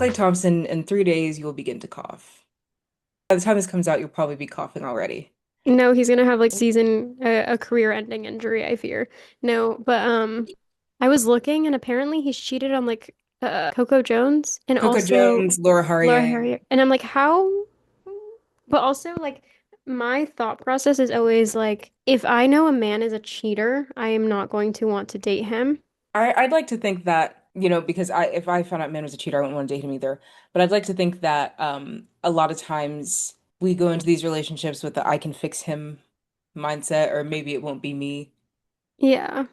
Kelly Thompson, in 3 days, you will begin to cough. By the time this comes out, you'll probably be coughing already. No, he's gonna have like a career-ending injury, I fear. No, but I was looking and apparently he's cheated on like Coco Jones and Coco also Jones, Laura Laura Harrier. Harrier. And I'm like, how? But also like my thought process is always like, if I know a man is a cheater, I am not going to want to date him. I'd like to think that, because if I found out man was a cheater, I wouldn't want to date him either. But I'd like to think that a lot of times we go into these relationships with the I can fix him mindset, or maybe it won't be me. Yeah.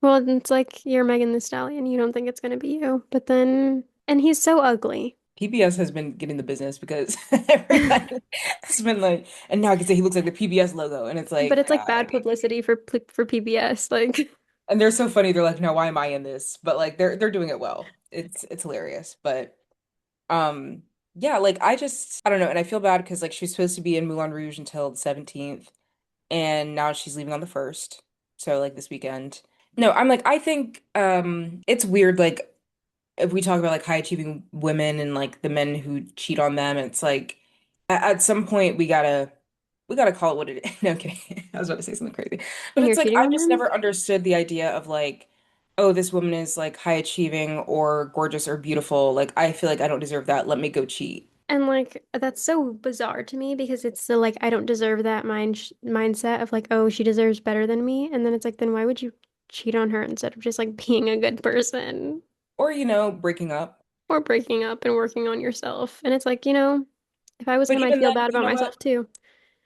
Well, it's like you're Megan the Stallion. You don't think it's gonna be you, but then and he's so ugly. PBS has been getting the business because everybody has been like, and now I can say he looks like the PBS logo, and it's But like, it's like bad publicity for PBS. Like and they're so funny. They're like, "No, why am I in this?" But like, they're doing it well. It's hilarious. But um, yeah, like I don't know, and I feel bad because like she's supposed to be in Moulin Rouge until the 17th, and now she's leaving on the 1st. So like this weekend. No, I'm like, I think it's weird. Like if we talk about like high achieving women and like the men who cheat on them, it's like at some point we gotta call it what it is. No, I'm kidding. I was about to say something crazy. But when you're it's like cheating I've on just them. never understood the idea of like, oh, this woman is like high achieving or gorgeous or beautiful. Like I feel like I don't deserve that. Let me go cheat. And like that's so bizarre to me because it's the like I don't deserve that mindset of like, oh, she deserves better than me. And then it's like, then why would you cheat on her instead of just like being a good person Or, breaking up. or breaking up and working on yourself? And it's like, if I was But him, I'd even feel then, bad you about know what? myself too.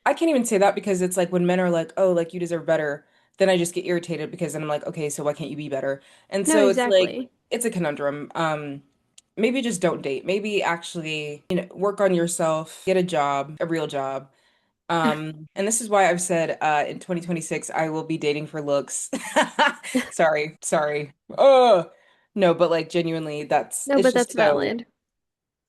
I can't even say that because it's like when men are like, oh, like you deserve better, then I just get irritated because then I'm like, okay, so why can't you be better? And No, so it's like exactly. it's a conundrum. Maybe just don't date. Maybe actually, work on yourself, get a job, a real job. And this is why I've said in 2026 I will be dating for looks. Sorry, sorry. Oh, no, but like genuinely, No, but that's valid.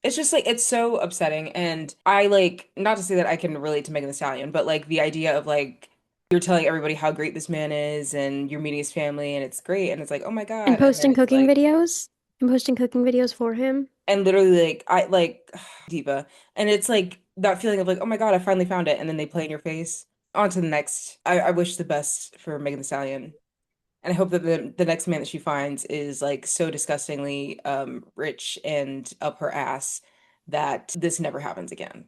it's just like it's so upsetting. And I like not to say that I can relate to Megan Thee Stallion, but like the idea of like you're telling everybody how great this man is and you're meeting his family and it's great and it's like, oh my And God. And then posting it's cooking like videos and posting cooking videos for him. and literally like I like diva. And it's like that feeling of like, oh my God, I finally found it. And then they play in your face. On to the next. I wish the best for Megan Thee Stallion. And I hope that the next man that she finds is like so disgustingly rich and up her ass that this never happens again.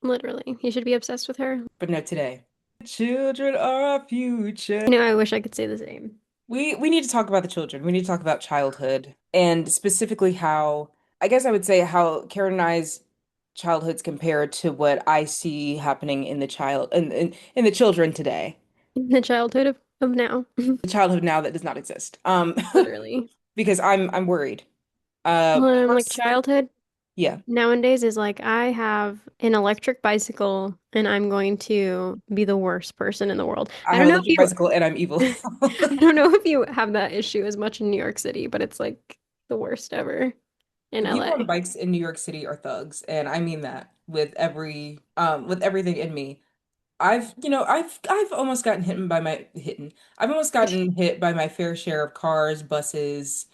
Literally. You should be obsessed with her. But no, today. Children are our future. I wish I could say the same. We need to talk about the children. We need to talk about childhood and specifically how I guess I would say how Karen and I's childhoods compare to what I see happening in the child in the children today. The childhood of now. The childhood now that does not exist. Literally. Because I'm worried. Well, I'm like First, childhood yeah. nowadays is like I have an electric bicycle and I'm going to be the worst person in the world. I I have don't an know electric if you bicycle and I'm evil. I don't know if you have that issue as much in New York City, but it's like the worst ever in The people on LA. bikes in New York City are thugs, and I mean that with everything in me. I've almost gotten hit by my hitten. I've almost gotten hit by my fair share of cars, buses,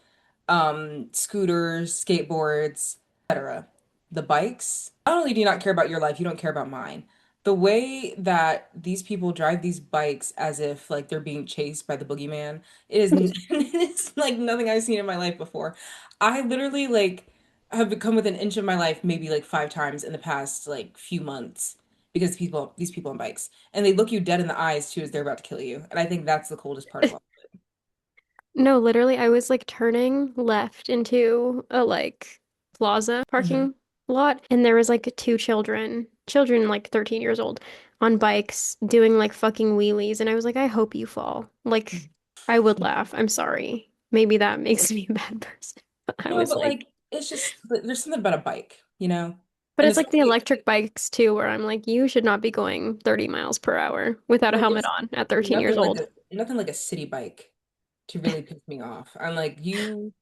scooters, skateboards, etc. The bikes, not only do you not care about your life, you don't care about mine. The way that these people drive these bikes as if like they're being chased by the boogeyman, it's like nothing I've seen in my life before. I literally like have become within an inch of my life maybe like 5 times in the past like few months because these people on bikes, and they look you dead in the eyes too as they're about to kill you. And I think that's the coldest part of all. No, literally, I was like turning left into a like plaza Mhm. parking lot, and there was like two children like 13 years old, on bikes doing like fucking wheelies, and I was like, I hope you fall. Like, I would laugh. I'm sorry. Maybe that makes me a bad person. But I No, was but like, like it's just there's something about a bike, you know? but And it's like the especially electric bikes too, where I'm like, you should not be going 30 miles per hour without a like helmet there's on at 13 years old. nothing like a city bike to really piss me off. I'm like, you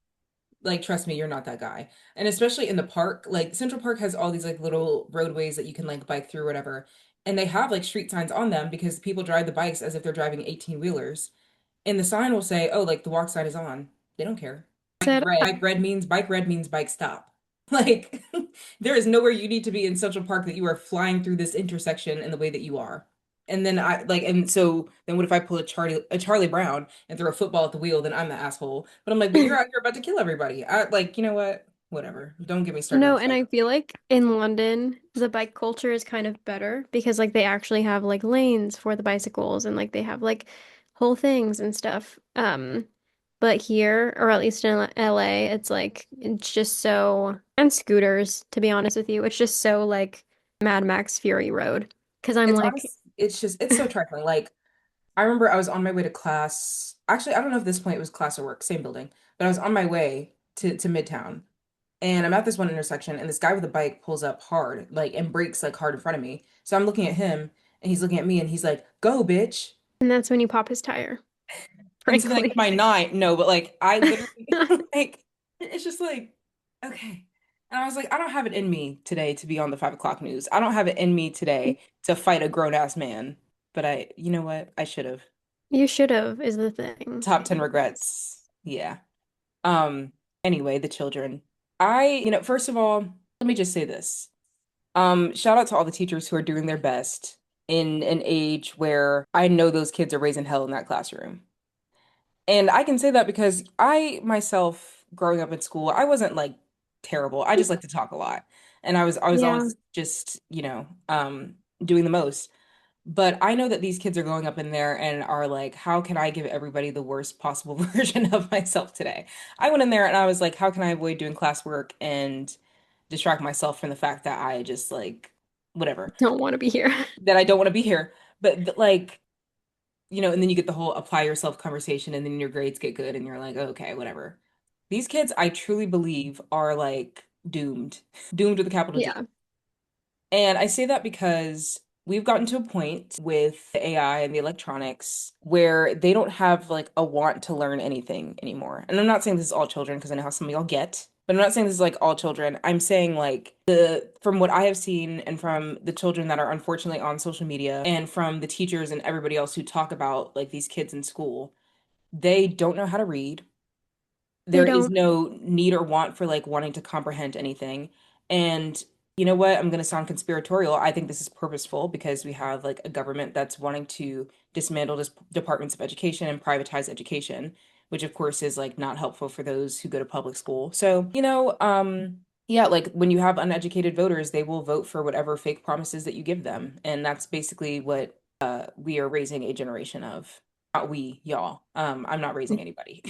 like trust me, you're not that guy. And especially in the park, like Central Park has all these like little roadways that you can like bike through or whatever. And they have like street signs on them because people drive the bikes as if they're driving 18 wheelers. And the sign will say, oh, like the walk sign is on. They don't care. Said Bike red means bike stop. Like, there is nowhere you need to be in Central Park that you are flying through this intersection in the way that you are. And then I like, and so then what if I pull a Charlie Brown and throw a football at the wheel? Then I'm the asshole. But I'm like, but you're out here about to kill everybody. I like, you know what? Whatever. Don't get me started No, on and I cycling. feel like in London, the bike culture is kind of better because like they actually have like lanes for the bicycles and like they have like whole things and stuff. But here, or at least in LA, it's just so, and scooters, to be honest with you, it's just so like Mad Max Fury Road. Because I'm It's like, honest. It's just it's so trifling. Like I remember I was on my way to class. Actually, I don't know if this point it was class or work, same building, but I was on my way to Midtown. And I'm at this one intersection, and this guy with a bike pulls up hard, like, and brakes like hard in front of me. So I'm looking at him, and he's looking at me, and he's like, "Go, bitch!" and that's when you pop his tire, And so then I get frankly. my nine, no, but like I literally like it's just like okay. And I was like, I don't have it in me today to be on the 5 o'clock news. I don't have it in me today to fight a grown ass man. But you know what? I should have. You should have, is the thing. Top 10 regrets. Yeah. Um, anyway, the children. First of all, let me just say this. Shout out to all the teachers who are doing their best in an age where I know those kids are raising hell in that classroom. And I can say that because I myself, growing up in school, I wasn't like terrible. I just like to talk a lot. And I was Yeah, always just, doing the most. But I know that these kids are going up in there and are like, how can I give everybody the worst possible version of myself today? I went in there and I was like, how can I avoid doing classwork and distract myself from the fact that I just like, whatever, don't want to be here. that I don't want to be here. But like, and then you get the whole apply yourself conversation and then your grades get good and you're like, okay, whatever. These kids, I truly believe, are like doomed, doomed with a capital D. Yeah. And I say that because we've gotten to a point with the AI and the electronics where they don't have like a want to learn anything anymore. And I'm not saying this is all children because I know how some of y'all get, but I'm not saying this is like all children. I'm saying like from what I have seen and from the children that are unfortunately on social media and from the teachers and everybody else who talk about like these kids in school, they don't know how to read. They There is don't. no need or want for like wanting to comprehend anything. And you know what? I'm going to sound conspiratorial. I think this is purposeful because we have like a government that's wanting to dismantle departments of education and privatize education, which of course is like not helpful for those who go to public school. So, yeah, like when you have uneducated voters, they will vote for whatever fake promises that you give them. And that's basically what we are raising a generation of. Not we, y'all. I'm not raising anybody.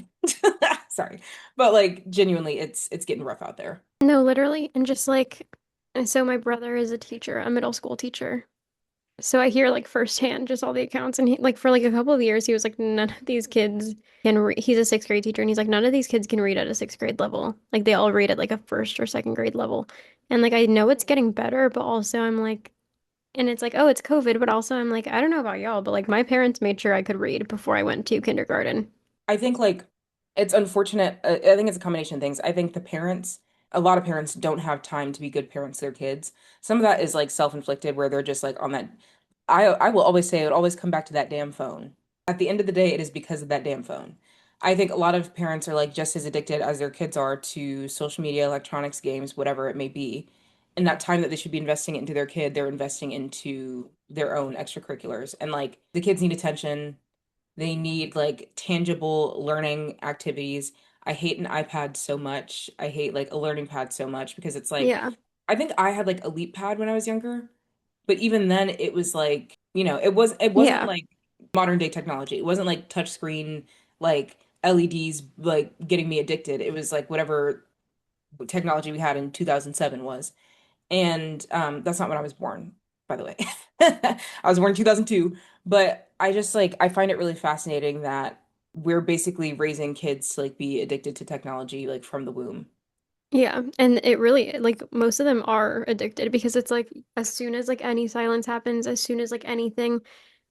Sorry. But like genuinely it's getting rough out there. No, literally. And just like, and so my brother is a teacher, a middle school teacher. So I hear like firsthand just all the accounts. And he, like for like a couple of years, he was like, none of these kids can read. He's a sixth grade teacher. And he's like, none of these kids can read at a sixth grade level. Like they all read at like a first or second grade level. And like I know it's getting better, but also I'm like, and it's like, oh, it's COVID. But also I'm like, I don't know about y'all, but like my parents made sure I could read before I went to kindergarten. I think like it's unfortunate. I think it's a combination of things. I think a lot of parents don't have time to be good parents to their kids. Some of that is like self-inflicted where they're just like on that. I will always say it would always come back to that damn phone. At the end of the day, it is because of that damn phone. I think a lot of parents are like just as addicted as their kids are to social media, electronics, games, whatever it may be. And that time that they should be investing into their kid, they're investing into their own extracurriculars. And like the kids need attention. They need like tangible learning activities. I hate an iPad so much. I hate like a learning pad so much because it's like Yeah. I think I had like a Leap Pad when I was younger, but even then it was like, it wasn't Yeah. like modern day technology. It wasn't like touch screen like LEDs like getting me addicted. It was like whatever technology we had in 2007 was. And that's not when I was born, by the way. I was born in 2002, but I just like I find it really fascinating that we're basically raising kids to like be addicted to technology like from the womb. Yeah, and it really like most of them are addicted because it's like as soon as like any silence happens, as soon as like anything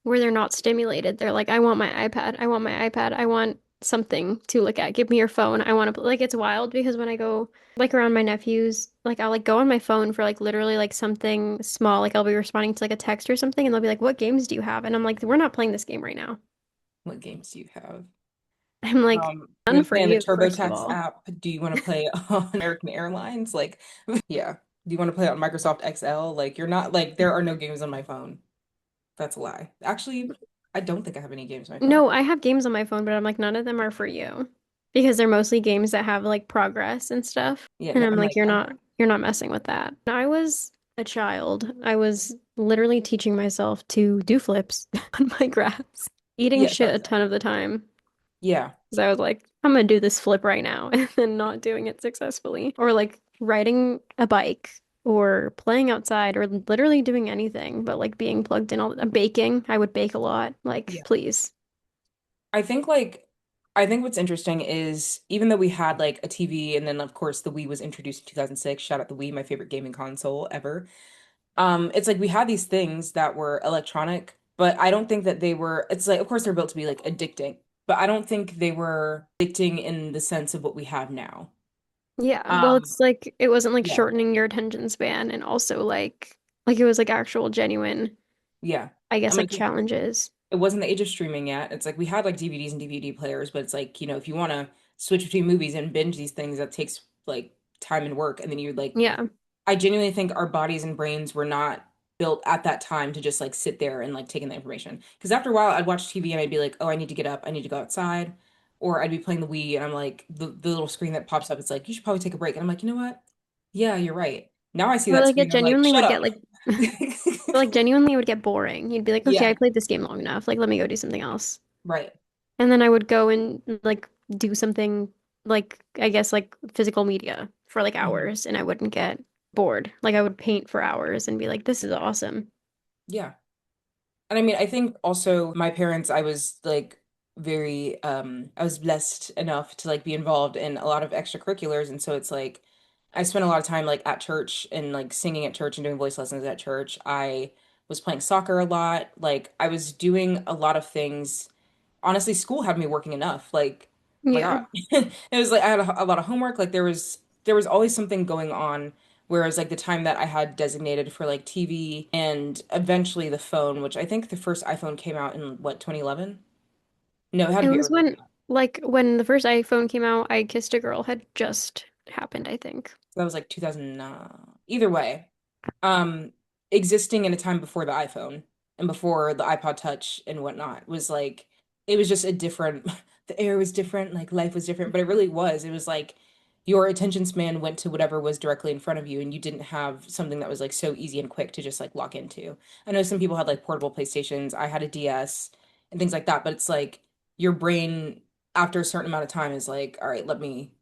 where they're not stimulated, they're like, I want my iPad, I want my iPad, I want something to look at. Give me your phone. I want to like it's wild because when I go like around my nephews, like I'll like go on my phone for like literally like something small, like I'll be responding to like a text or something, and they'll be like, "What games do you have?" And I'm like, "We're not playing this game right now." What games do you have? I'm like, Do you none want to for play on the you, first of TurboTax all. app? Do you want to play on American Airlines? Like, yeah. Do you want to play on Microsoft Excel? Like, you're not like there are no games on my phone. That's a lie. Actually, I don't think I have any games on my phone. No, I have games on my phone, but I'm like, none of them are for you. Because they're mostly games that have like progress and stuff. Yeah, And no, I'm I'm like, like, I'm you're not messing with that. When I was a child, I was literally teaching myself to do flips on my graphs, eating yeah, shit sorry. a ton of the time. Yeah. Because I was like, I'm gonna do this flip right now, and then not doing it successfully. Or like riding a bike or playing outside or literally doing anything, but like being plugged in all baking. I would bake a lot. Like, Yeah. please. I think like I think what's interesting is even though we had like a TV and then of course the Wii was introduced in 2006, shout out the Wii, my favorite gaming console ever. It's like we had these things that were electronic, but I don't think that they were, it's like of course they're built to be like addicting, but I don't think they were addicting in the sense of what we have now. Yeah, well, Um, it's like it wasn't like yeah. shortening your attention span and also like it was like actual genuine, Yeah. I I guess mean, like 'cause challenges. it wasn't the age of streaming yet. It's like we had like DVDs and DVD players, but it's like, if you want to switch between movies and binge these things, that takes like time and work. And then you like, Yeah. I genuinely think our bodies and brains were not built at that time to just like sit there and like take in the information. Because after a while, I'd watch TV and I'd be like, oh, I need to get up, I need to go outside. Or I'd be playing the Wii and I'm like, the little screen that pops up, it's like, you should probably take a break. And I'm like, you know what? Yeah, you're right. Now I see Or that like it screen, I'm like, genuinely shut would get up. like like genuinely would get boring. You'd be like, okay, I Yeah, played this game long enough. Like, let me go do something else. right. And then I would go and like do something like I guess like physical media for like Mhm. hours and I wouldn't get bored. Like I would paint for hours and be like, this is awesome. Yeah. And I mean, I think also my parents, I was like very I was blessed enough to like be involved in a lot of extracurriculars and so it's like I spent a lot of time like at church and like singing at church and doing voice lessons at church. I was playing soccer a lot. Like I was doing a lot of things. Honestly, school had me working enough. Like, oh my Yeah. God. It was like I had a lot of homework. Like there was always something going on. Whereas like the time that I had designated for like TV and eventually the phone, which I think the first iPhone came out in what, 2011? No, it had It to be was earlier than when that. like when the first iPhone came out, I Kissed a Girl had just happened, I think. That was like 2009. Either way, um, existing in a time before the iPhone and before the iPod Touch and whatnot was like it was just a different the air was different, like life was different, but it really was. It was like your attention span went to whatever was directly in front of you and you didn't have something that was like so easy and quick to just like lock into. I know some people had like portable PlayStations. I had a DS and things like that, but it's like your brain after a certain amount of time is like, all right,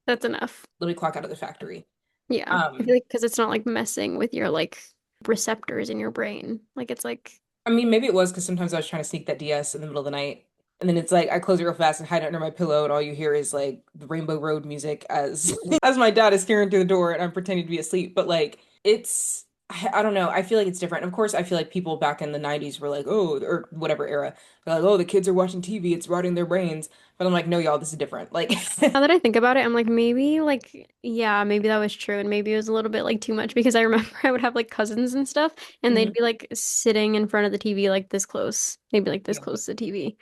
That's enough. let me clock out of the factory. Yeah. I feel Um, like because it's not like messing with your like receptors in your brain. Like it's like I mean, maybe it was because sometimes I was trying to sneak that DS in the middle of the night. And then it's like I close it real fast and hide it under my pillow, and all you hear is like the Rainbow Road music as as my dad is staring through the door and I'm pretending to be asleep. But like it's I don't know. I feel like it's different. Of course, I feel like people back in the 90s were like, oh, or whatever era, they're like, oh, the kids are watching TV, it's rotting their brains. But I'm like, no, y'all, this is different. Like now that I think about it, I'm like maybe like yeah, maybe that was true and maybe it was a little bit like too much because I remember I would have like cousins and stuff and they'd Mhm. be like sitting in front of the TV like this close. They'd be like this Yeah. close to the TV.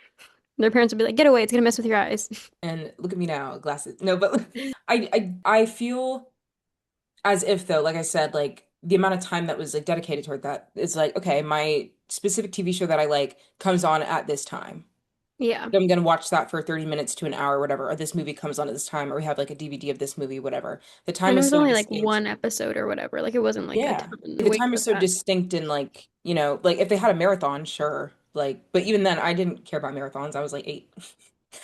Their parents would be like, "Get away, it's gonna mess with your eyes." And look at me now, glasses. No, but I feel as if though, like I said, like the amount of time that was like dedicated toward that is like, okay, my specific TV show that I like comes on at this time. Yeah. I'm gonna watch that for 30 minutes to an hour or whatever, or this movie comes on at this time, or we have like a DVD of this movie, whatever. The time And it is was so only like distinct. one episode or whatever. Like it wasn't like a Yeah. ton. The Wait time for is so that. distinct and like, like if they had a marathon, sure. Like, but even then I didn't care about marathons. I was like 8.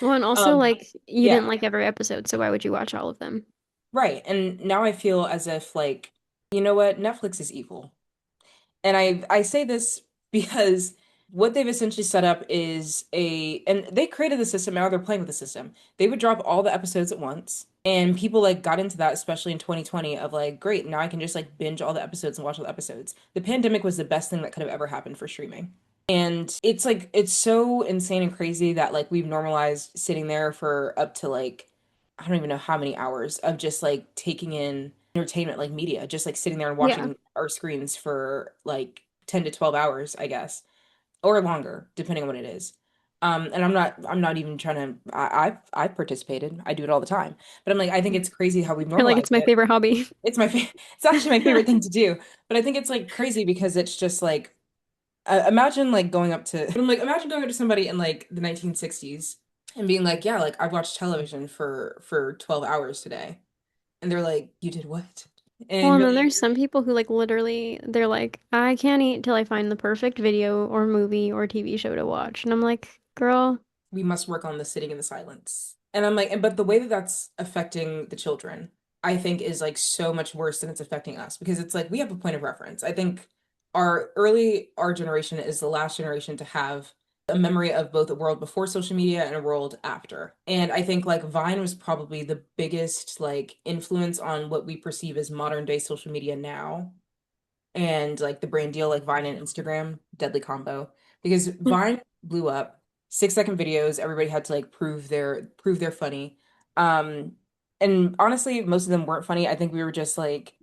Well, and also Um, like you yeah, didn't like every episode, so why would you watch all of them? right. And now I feel as if like, you know what, Netflix is evil. And I say this because what they've essentially set up is and they created the system, now they're playing with the system. They would drop all the episodes at once. And people like got into that, especially in 2020, of like, great, now I can just like binge all the episodes and watch all the episodes. The pandemic was the best thing that could have ever happened for streaming. And it's like it's so insane and crazy that like we've normalized sitting there for up to like I don't even know how many hours of just like taking in entertainment like media, just like sitting there and Yeah. watching our screens for like 10 to 12 hours, I guess, or longer, depending on what it is. And I'm not even trying to, I've participated. I do it all the time. But I'm like, I think it's crazy how we've Feel like it's normalized my it. favorite hobby. It's actually my favorite thing to do. But I think it's like crazy because it's just like, imagine like going up to, I'm like, imagine going up to somebody in like the 1960s and being like, yeah, like I've watched television for 12 hours today. And they're like, you did what? Well, And and you're then like, there's some people who like literally they're like, I can't eat till I find the perfect video or movie or TV show to watch. And I'm like, girl, we must work on the sitting in the silence. And I'm like, and but the way that that's affecting the children, I think is like so much worse than it's affecting us because it's like we have a point of reference. I think our generation is the last generation to have a memory of both a world before social media and a world after. And I think like Vine was probably the biggest like influence on what we perceive as modern day social media now and like the brand deal like Vine and Instagram, deadly combo. Because Vine blew up, 6 second videos, everybody had to like prove they're funny. Um, and honestly, most of them weren't funny. I think we were just like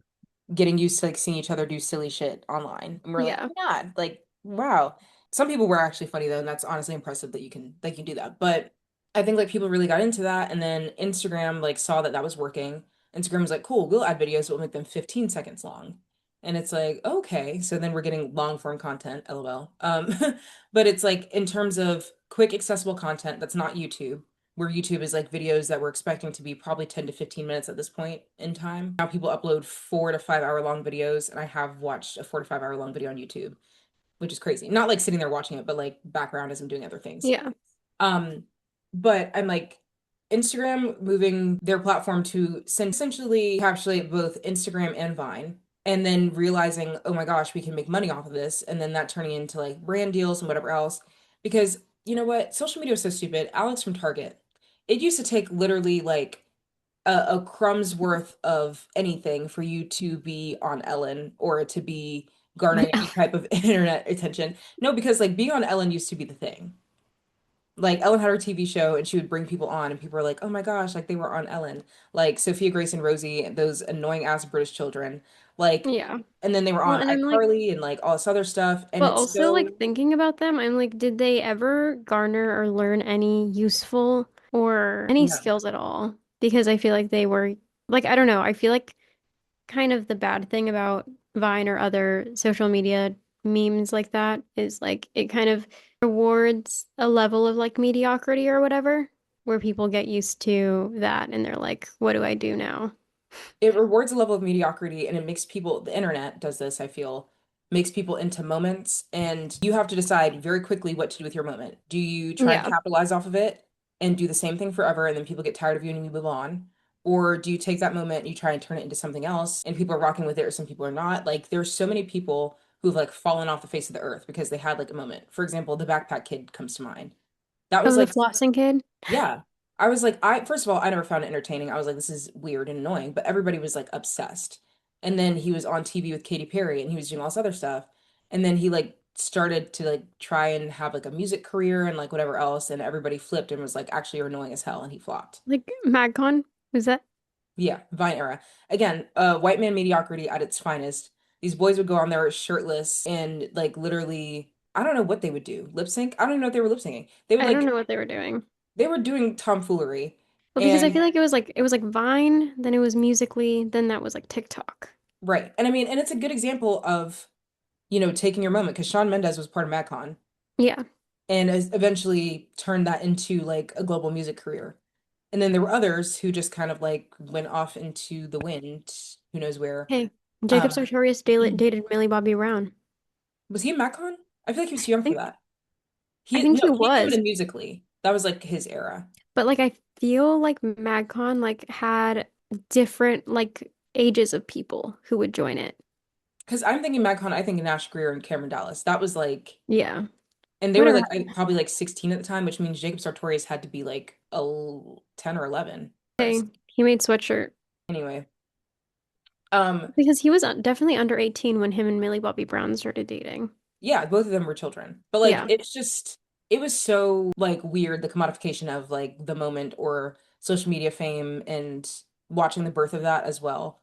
getting used to like seeing each other do silly shit online. And we're like, yeah, oh my God, like, wow. Some people were actually funny though, and that's honestly impressive that you can do that. But I think like people really got into that, and then Instagram like saw that that was working. Instagram was like, cool, we'll add videos, but we'll make them 15 seconds long. And it's like, okay, so then we're getting long form content, LOL. But it's like in terms of quick, accessible content that's not YouTube, where YouTube is like videos that we're expecting to be probably 10 to 15 minutes at this point in time. Now people upload 4 to 5 hour long videos, and I have watched a 4 to 5 hour long video on YouTube, which is crazy. Not like sitting there watching it, but like background as I'm doing other things. yeah, Um, but I'm like, Instagram moving their platform to essentially encapsulate both Instagram and Vine, and then realizing, oh my gosh, we can make money off of this, and then that turning into like brand deals and whatever else. Because you know what? Social media is so stupid. Alex from Target, it used to take literally like a crumb's worth of anything for you to be on Ellen or to be on garnering any Ellen. type of internet attention. No, because like being on Ellen used to be the thing. Like Ellen had her TV show and she would bring people on and people were like, "Oh my gosh, like they were on Ellen." Like Sophia Grace and Rosie and those annoying ass British children. Like Yeah. and then they were Well, on and I'm like, iCarly and like all this other stuff and but it's also like so thinking about them, I'm like, did they ever garner or learn any useful or any no. skills at all? Because I feel like they were like, I don't know, I feel like kind of the bad thing about Vine or other social media memes like that is like it kind of rewards a level of like mediocrity or whatever, where people get used to that and they're like, what do I do now? It rewards a level of mediocrity and it makes people, the internet does this, I feel, makes people into moments. And you have to decide very quickly what to do with your moment. Do you try and Yeah. capitalize off of it and do the same thing forever and then people get tired of you and you move on? Or do you take that moment and you try and turn it into something else and people are rocking with it or some people are not? Like there's so many people who've like fallen off the face of the earth because they had like a moment. For example, the backpack kid comes to mind. That was Oh, the like flossing kid? yeah. I was like, I first of all, I never found it entertaining. I was like, this is weird and annoying, but everybody was like obsessed. And then he was on TV with Katy Perry and he was doing all this other stuff. And then he like started to like try and have like a music career and like whatever else. And everybody flipped and was like, actually, you're annoying as hell. And he flopped. Like MagCon? Was that? Yeah, Vine era. Again, white man mediocrity at its finest. These boys would go on there shirtless and like literally, I don't know what they would do. Lip sync? I don't even know if they were lip syncing. I don't know what they were doing. They were doing tomfoolery. Well, because I And feel like it was like Vine, then it was Musically, then that was like TikTok. right. And I mean, and it's a good example of, taking your moment because Shawn Mendes was part of MadCon Yeah. and has eventually turned that into like a global music career. And then there were others who just kind of like went off into the wind, who knows where. Hey, Jacob Um, Sartorius dated Millie Bobby Brown. was he in MadCon? I feel like he was too young I for think that. I He think no, he he came was, into Musically. That was like his era. but like I feel like MagCon like had different like ages of people who would join it. Because I'm thinking MadCon, I think Nash Greer and Cameron Dallas. That was like, Yeah. and they were Whatever like happened. probably like 16 at the time, which means Jacob Sartorius had to be like 10 or 11. Hey, he made Sweatshirt Anyway, um, because he was definitely under 18 when him and Millie Bobby Brown started dating. yeah, both of them were children. But like Yeah. it was so like weird the commodification of like the moment or social media fame and watching the birth of that as well.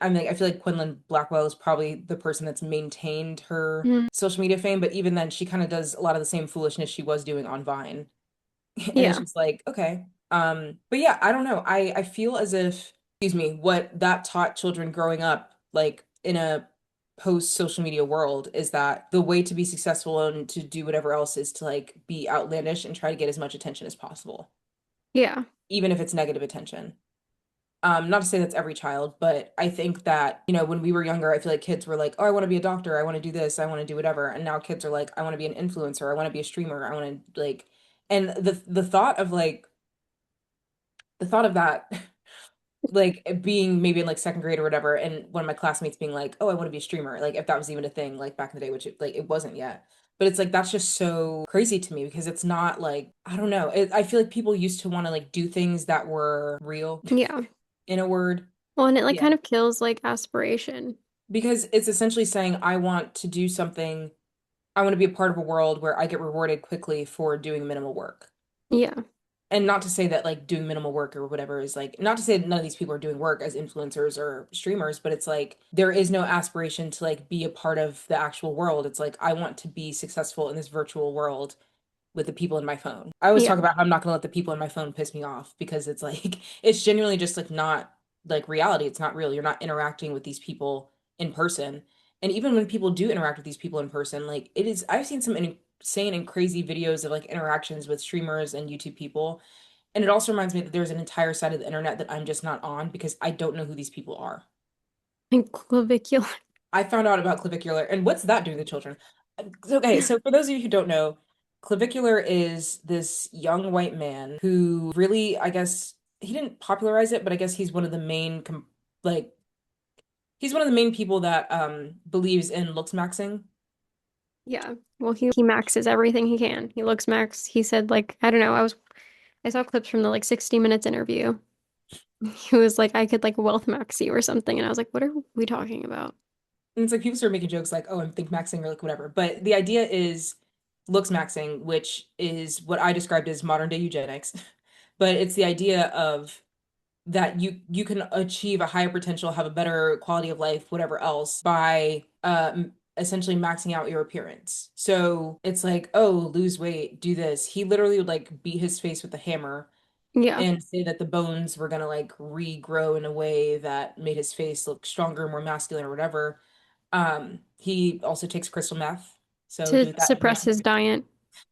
I mean, I feel like Quinlan Blackwell is probably the person that's maintained her Mm, social media fame, but even then, she kind of does a lot of the same foolishness she was doing on Vine. And it's yeah. just like, okay. But yeah, I don't know. I feel as if, excuse me, what that taught children growing up, like in a post social media world, is that the way to be successful and to do whatever else is to like be outlandish and try to get as much attention as possible, Yeah. even if it's negative attention. Not to say that's every child, but I think that, when we were younger, I feel like kids were like, oh, I want to be a doctor, I want to do this, I want to do whatever. And now kids are like, I want to be an influencer, I want to be a streamer, I want to like, and the thought of like the thought of that, like being maybe in like second grade or whatever, and one of my classmates being like, oh, I want to be a streamer, like if that was even a thing, like back in the day, which it wasn't yet. But it's like that's just so crazy to me because it's not like, I don't know. I feel like people used to want to like do things that were real, Yeah. in a word. Well, and it like Yeah. kind of kills like aspiration. Because it's essentially saying, I want to do something, I want to be a part of a world where I get rewarded quickly for doing minimal work. Yeah. And not to say that like doing minimal work or whatever is like, not to say that none of these people are doing work as influencers or streamers, but it's like there is no aspiration to like be a part of the actual world. It's like I want to be successful in this virtual world with the people in my phone. I always Yeah. talk about how I'm not gonna let the people in my phone piss me off because it's like it's genuinely just like not like reality. It's not real. You're not interacting with these people in person. And even when people do interact with these people in person, like it is, I've seen some insane and crazy videos of like interactions with streamers and YouTube people. And it also reminds me that there's an entire side of the internet that I'm just not on because I don't know who these people are. And clavicular. I found out about clavicular, and what's that do to children? Okay, so for those of you who don't know, clavicular is this young white man who really, I guess, he didn't popularize it, but I guess he's one of the main, like, he's one of the main people that believes in looks maxing. Yeah. Well, he maxes everything he can. He looks max. He said like, I don't know, I saw clips from the like 60 Minutes interview. He was like, I could like wealth max you or something. And I was like, what are we talking about? And it's like people start making jokes like, oh, I'm think maxing or like whatever. But the idea is looks maxing, which is what I described as modern day eugenics. But it's the idea of that you can achieve a higher potential, have a better quality of life, whatever else, by essentially maxing out your appearance. So it's like, oh, lose weight, do this. He literally would like beat his face with a hammer Yeah. and say that the bones were gonna like regrow in a way that made his face look stronger, more masculine, or whatever. He also takes crystal meth, so do To with that as you suppress will. his diet.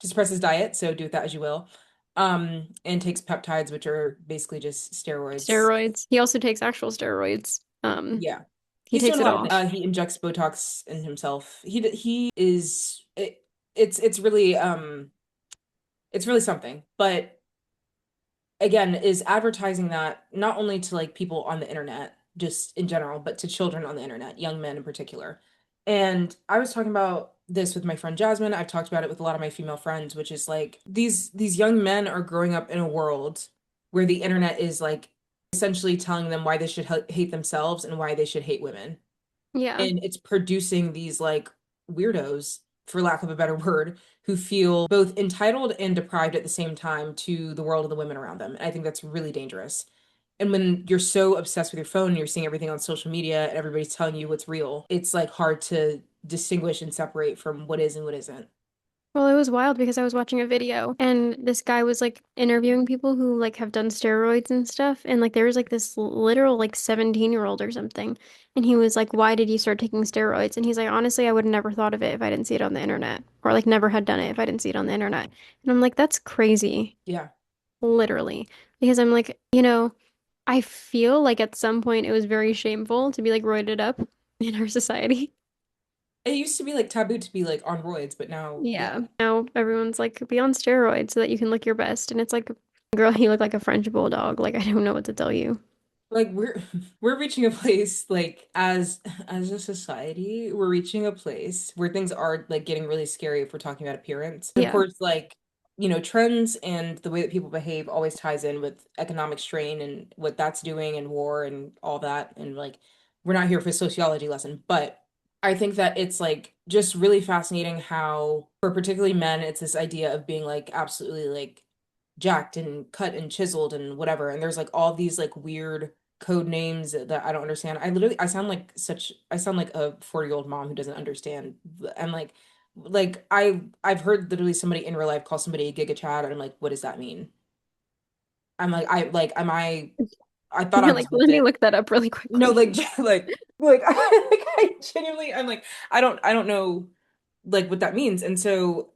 To suppress his diet, so do with that as you will. And takes peptides, which are basically just steroids. Steroids. He also takes actual steroids. Yeah. He He's doing takes a it lot of all. things. He injects Botox in himself. He is it's really it's really something. But again, is advertising that not only to like people on the internet, just in general, but to children on the internet, young men in particular. And I was talking about this with my friend Jasmine. I've talked about it with a lot of my female friends, which is like these young men are growing up in a world where the internet is like essentially telling them why they should hate themselves and why they should hate women. Yeah. And it's producing these like weirdos, for lack of a better word, who feel both entitled and deprived at the same time to the world of the women around them. And I think that's really dangerous. And when you're so obsessed with your phone and you're seeing everything on social media and everybody's telling you what's real, it's like hard to distinguish and separate from what is and what isn't. Well, it was wild because I was watching a video and this guy was like interviewing people who like have done steroids and stuff. And like there was like this literal like 17-year-old or something. And he was like, why did you start taking steroids? And he's like, honestly, I would have never thought of it if I didn't see it on the internet. Or like never had done it if I didn't see it on the internet. And I'm like, that's crazy. Yeah. Literally. Because I'm like, I feel like at some point it was very shameful to be like roided up in our society. It used to be like taboo to be like on roids, but now, yeah. Yeah. Now everyone's like, be on steroids so that you can look your best. And it's like, girl, you look like a French bulldog. Like, I don't know what to tell you. Like we're reaching a place like as a society, we're reaching a place where things are like getting really scary if we're talking about appearance. And of Yeah. course, like, trends and the way that people behave always ties in with economic strain and what that's doing and war and all that. And like we're not here for a sociology lesson, but I think that it's like just really fascinating how for particularly men, it's this idea of being like absolutely like jacked and cut and chiseled and whatever. And there's like all these like weird code names that I don't understand. I I sound like a 40-year-old mom who doesn't understand. I'm like I've heard literally somebody in real life call somebody a giga chad, and I'm like, what does that mean? I'm like, I thought I You're was like, with let me it. look that up really No, quickly. like I genuinely, I'm like, I don't know like what that means. And so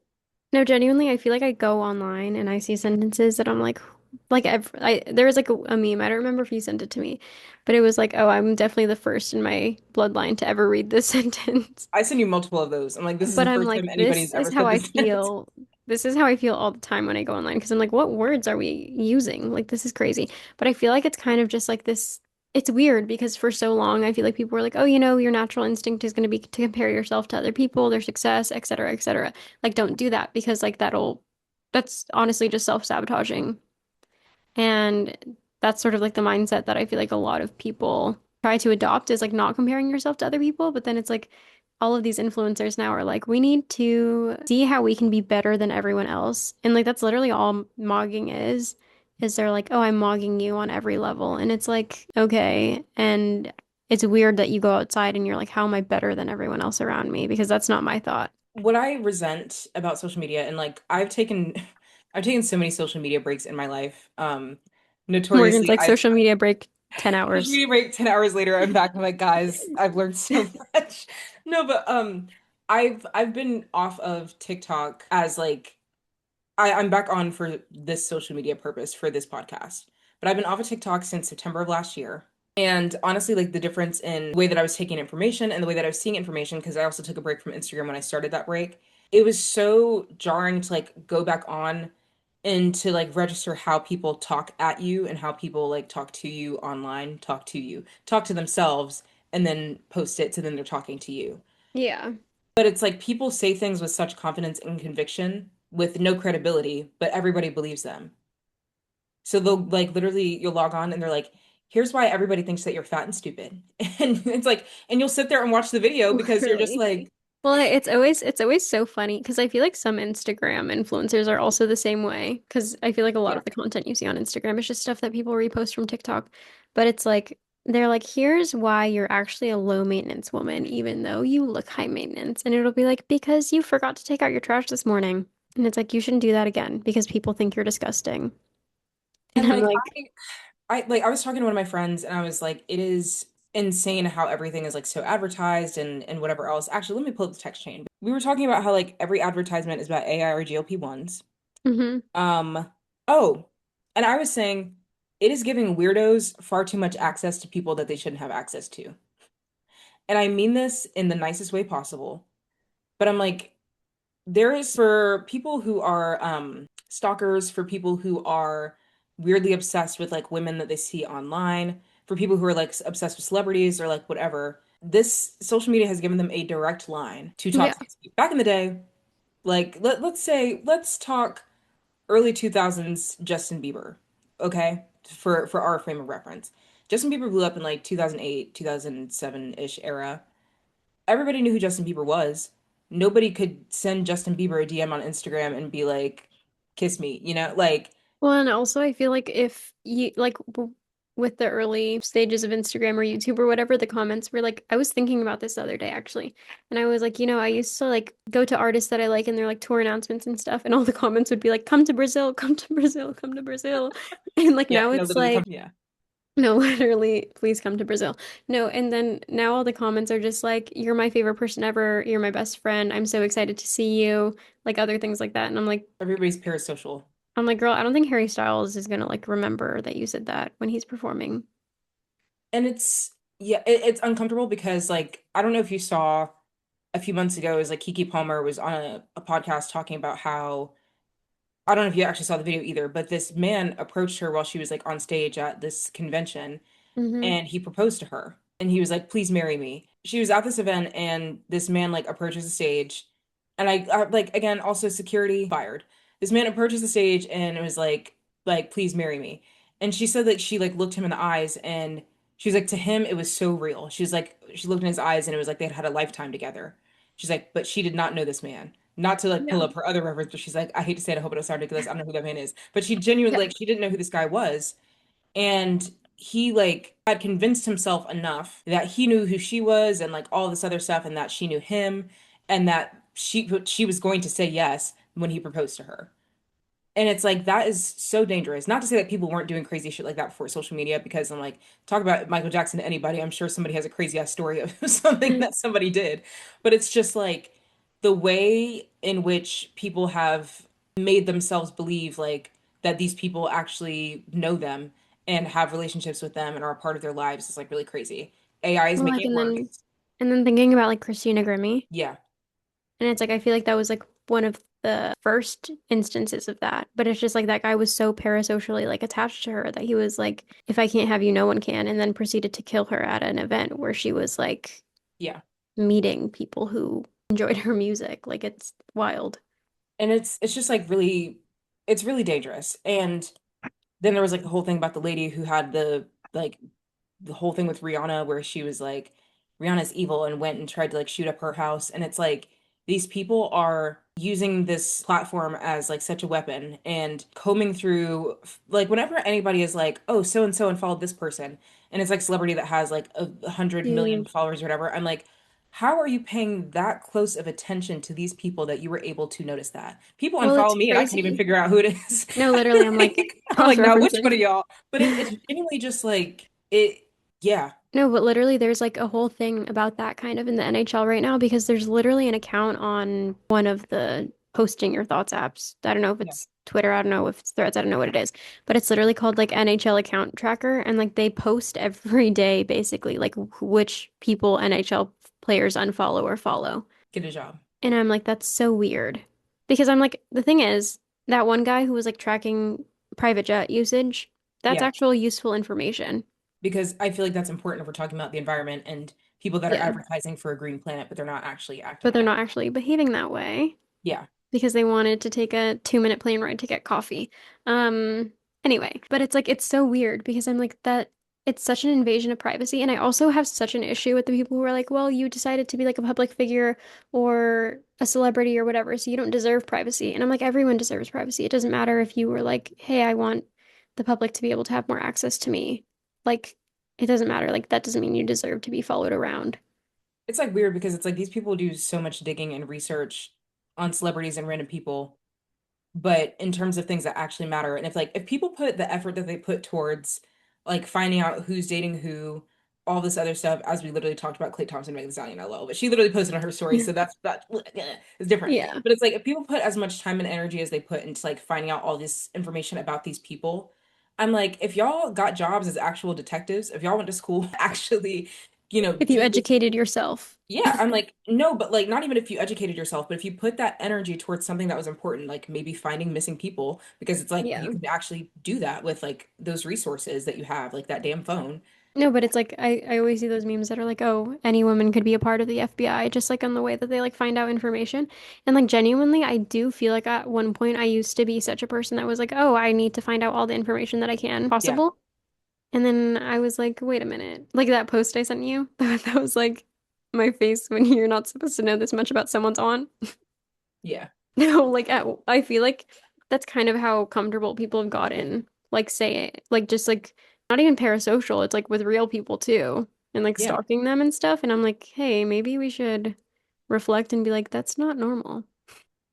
No, genuinely, I feel like I go online and I see sentences that I'm like there was like a meme. I don't remember if you sent it to me, but it was like, oh, I'm definitely the first in my bloodline to ever read this sentence. I send you multiple of those. I'm like, this is But the I'm first time like, anybody's this ever is how said I this sentence. feel. This is how I feel all the time when I go online because I'm like, what words are we using? Like, this is crazy. But I feel like it's kind of just like this. It's weird because for so long, I feel like people were like, oh, your natural instinct is going to be to compare yourself to other people, their success, et cetera, et cetera. Like, don't do that because, like, that's honestly just self-sabotaging. And that's sort of like the mindset that I feel like a lot of people try to adopt is like not comparing yourself to other people. But then it's like all of these influencers now are like, we need to see how we can be better than everyone else. And like that's literally all mogging is they're like, oh, I'm mogging you on every level. And it's like, okay. And it's weird that you go outside and you're like, how am I better than everyone else around me? Because that's not my thought. What I resent about social media, and like I've taken so many social media breaks in my life. Morgan's Notoriously, like social media break 10 social hours. media break 10 hours later, I'm back. I'm like, guys, I've learned so much. No, but I've been off of TikTok as like I'm back on for this social media purpose for this podcast. But I've been off of TikTok since September of last year. And honestly, like the difference in the way that I was taking information and the way that I was seeing information, because I also took a break from Instagram when I started that break, it was so jarring to like go back on and to like register how people talk at you and how people like talk to you online, talk to themselves, and then post it to them they're talking to you. Yeah. But it's like people say things with such confidence and conviction with no credibility, but everybody believes them. So they'll like literally you'll log on and they're like, here's why everybody thinks that you're fat and stupid. And it's like, and you'll sit there and watch the video because you're just Literally. like, Well, it's always so funny because I feel like some Instagram influencers are also the same way because I feel like a lot yeah. of the content you see on Instagram is just stuff that people repost from TikTok. But it's like they're like, here's why you're actually a low maintenance woman, even though you look high maintenance. And it'll be like, because you forgot to take out your trash this morning. And it's like, you shouldn't do that again because people think you're disgusting. And And I'm like like, I was talking to one of my friends and I was like, it is insane how everything is like so advertised and whatever else. Actually, let me pull up the text chain. We were talking about how like every advertisement is about AI or GLP-1s. mm-hmm. Um, oh, and I was saying it is giving weirdos far too much access to people that they shouldn't have access to. And I mean this in the nicest way possible. But I'm like, there is for people who are stalkers, for people who are weirdly obsessed with like women that they see online, for people who are like obsessed with celebrities or like whatever. This social media has given them a direct line to talk Yeah. to these people. Back in the day, like let's say let's talk early 2000s Justin Bieber, okay? For our frame of reference. Justin Bieber blew up in like 2008, 2007-ish era. Everybody knew who Justin Bieber was. Nobody could send Justin Bieber a DM on Instagram and be like, kiss me, you know? Like, Well, and also I feel like if you like with the early stages of Instagram or YouTube or whatever, the comments were like, I was thinking about this the other day actually, and I was like, I used to like go to artists that I like and their like tour announcements and stuff, and all the comments would be like, come to Brazil, come to Brazil, come to Brazil, and like yeah, now no, it's literally come, like, yeah. no, literally, please come to Brazil. No, and then now all the comments are just like, you're my favorite person ever, you're my best friend, I'm so excited to see you, like other things like that, and Everybody's parasocial. I'm like, girl, I don't think Harry Styles is gonna like remember that you said that when he's performing. And it's, yeah, it's uncomfortable because, like, I don't know if you saw a few months ago, is like Kiki Palmer was on a podcast talking about how, I don't know if you actually saw the video either, but this man approached her while she was like on stage at this convention Hmm. and he proposed to her and he was like, please marry me. She was at this event and this man like approaches the stage and I like again also security fired. This man approaches the stage and it was like please marry me. And she said that she like looked him in the eyes and she was like to him it was so real. She was like she looked in his eyes and it was like they'd had a lifetime together. She's like but she did not know this man. Not to like pull Yeah. up her other reference, but she's like, I hate to say it, I hope it don't sound ridiculous. I don't know who that man is. But she genuinely Yeah. like she didn't know who this guy was. And he like had convinced himself enough that he knew who she was and like all this other stuff and that she knew him and that she was going to say yes when he proposed to her. And it's like that is so dangerous. Not to say that people weren't doing crazy shit like that before social media, because I'm like, talk about Michael Jackson to anybody. I'm sure somebody has a crazy ass story of something that somebody did. But it's just like the way in which people have made themselves believe like that these people actually know them and have relationships with them and are a part of their lives is like really crazy. AI is Well, like, making it worse. and then thinking about like Christina Grimmie, Yeah. and it's like I feel like that was like one of the first instances of that. But it's just like that guy was so parasocially like attached to her that he was like, if I can't have you, no one can, and then proceeded to kill her at an event where she was like Yeah. meeting people who enjoyed her music. Like it's wild. And it's just like really it's really dangerous. And then there was like the whole thing about the lady who had like the whole thing with Rihanna where she was like Rihanna's evil and went and tried to like shoot up her house, and it's like these people are using this platform as like such a weapon and combing through like whenever anybody is like, oh, so and so and followed this person, and it's like celebrity that has like 100 million Huge. followers or whatever. I'm like, how are you paying that close of attention to these people that you were able to notice that? People Well, it's unfollow me and I can't even crazy. figure out who it is. No, literally, I'm like I'm like, now which one cross-referencing. of y'all? But it's genuinely just like it, yeah, No, but literally, there's like a whole thing about that kind of in the NHL right now because there's literally an account on one of the posting your thoughts apps. I don't know if yeah, it's Twitter, I don't know if it's Threads, I don't know what it is, but it's literally called like NHL account tracker. And like they post every day basically like which people NHL players unfollow or follow. get a job. And I'm like, that's so weird. Because I'm like, the thing is, that one guy who was like tracking private jet usage, that's Yeah, actual useful information. because I feel like that's important if we're talking about the environment and people that are Yeah. advertising for a green planet, but they're not actually acting But on they're it. not actually behaving that way Yeah, because they wanted to take a 2-minute plane ride to get coffee. Um, anyway, but it's like it's so weird because I'm like that it's such an invasion of privacy. And I also have such an issue with the people who are like, well, you decided to be like a public figure or a celebrity or whatever, so you don't deserve privacy. And I'm like, everyone deserves privacy. It doesn't matter if you were like, hey, I want the public to be able to have more access to me. Like, it doesn't matter. Like, that doesn't mean you deserve to be followed around. it's like weird because it's like these people do so much digging and research on celebrities and random people, but in terms of things that actually matter, and if people put the effort that they put towards like finding out who's dating who, all this other stuff, as we literally talked about Klay Thompson, Megan Thee Stallion, LOL, but she literally posted on her story, so that is different. Yeah. But it's like if people put as much time and energy as they put into like finding out all this information about these people, I'm like, if y'all got jobs as actual detectives, if y'all went to school, actually, If you do this. educated yourself. Yeah, I'm like, no, but like not even if you educated yourself, but if you put that energy towards something that was important, like maybe finding missing people, because it's like you Yeah. can actually do that with like those resources that you have, like that damn phone. No, but it's like I always see those memes that are like, oh, any woman could be a part of the FBI, just like on the way that they like find out information. And like genuinely, I do feel like at one point I used to be such a person that was like, oh, I need to find out all the information that I can Yeah, possible. And then I was like, wait a minute. Like that post I sent you, that was like my face when you're not supposed to know this much about someone's aunt. yeah, No, like I feel like that's kind of how comfortable people have gotten. Like say it, like just like not even parasocial. It's like with real people too, and like yeah. stalking them and stuff. And I'm like, hey, maybe we should reflect and be like, that's not normal.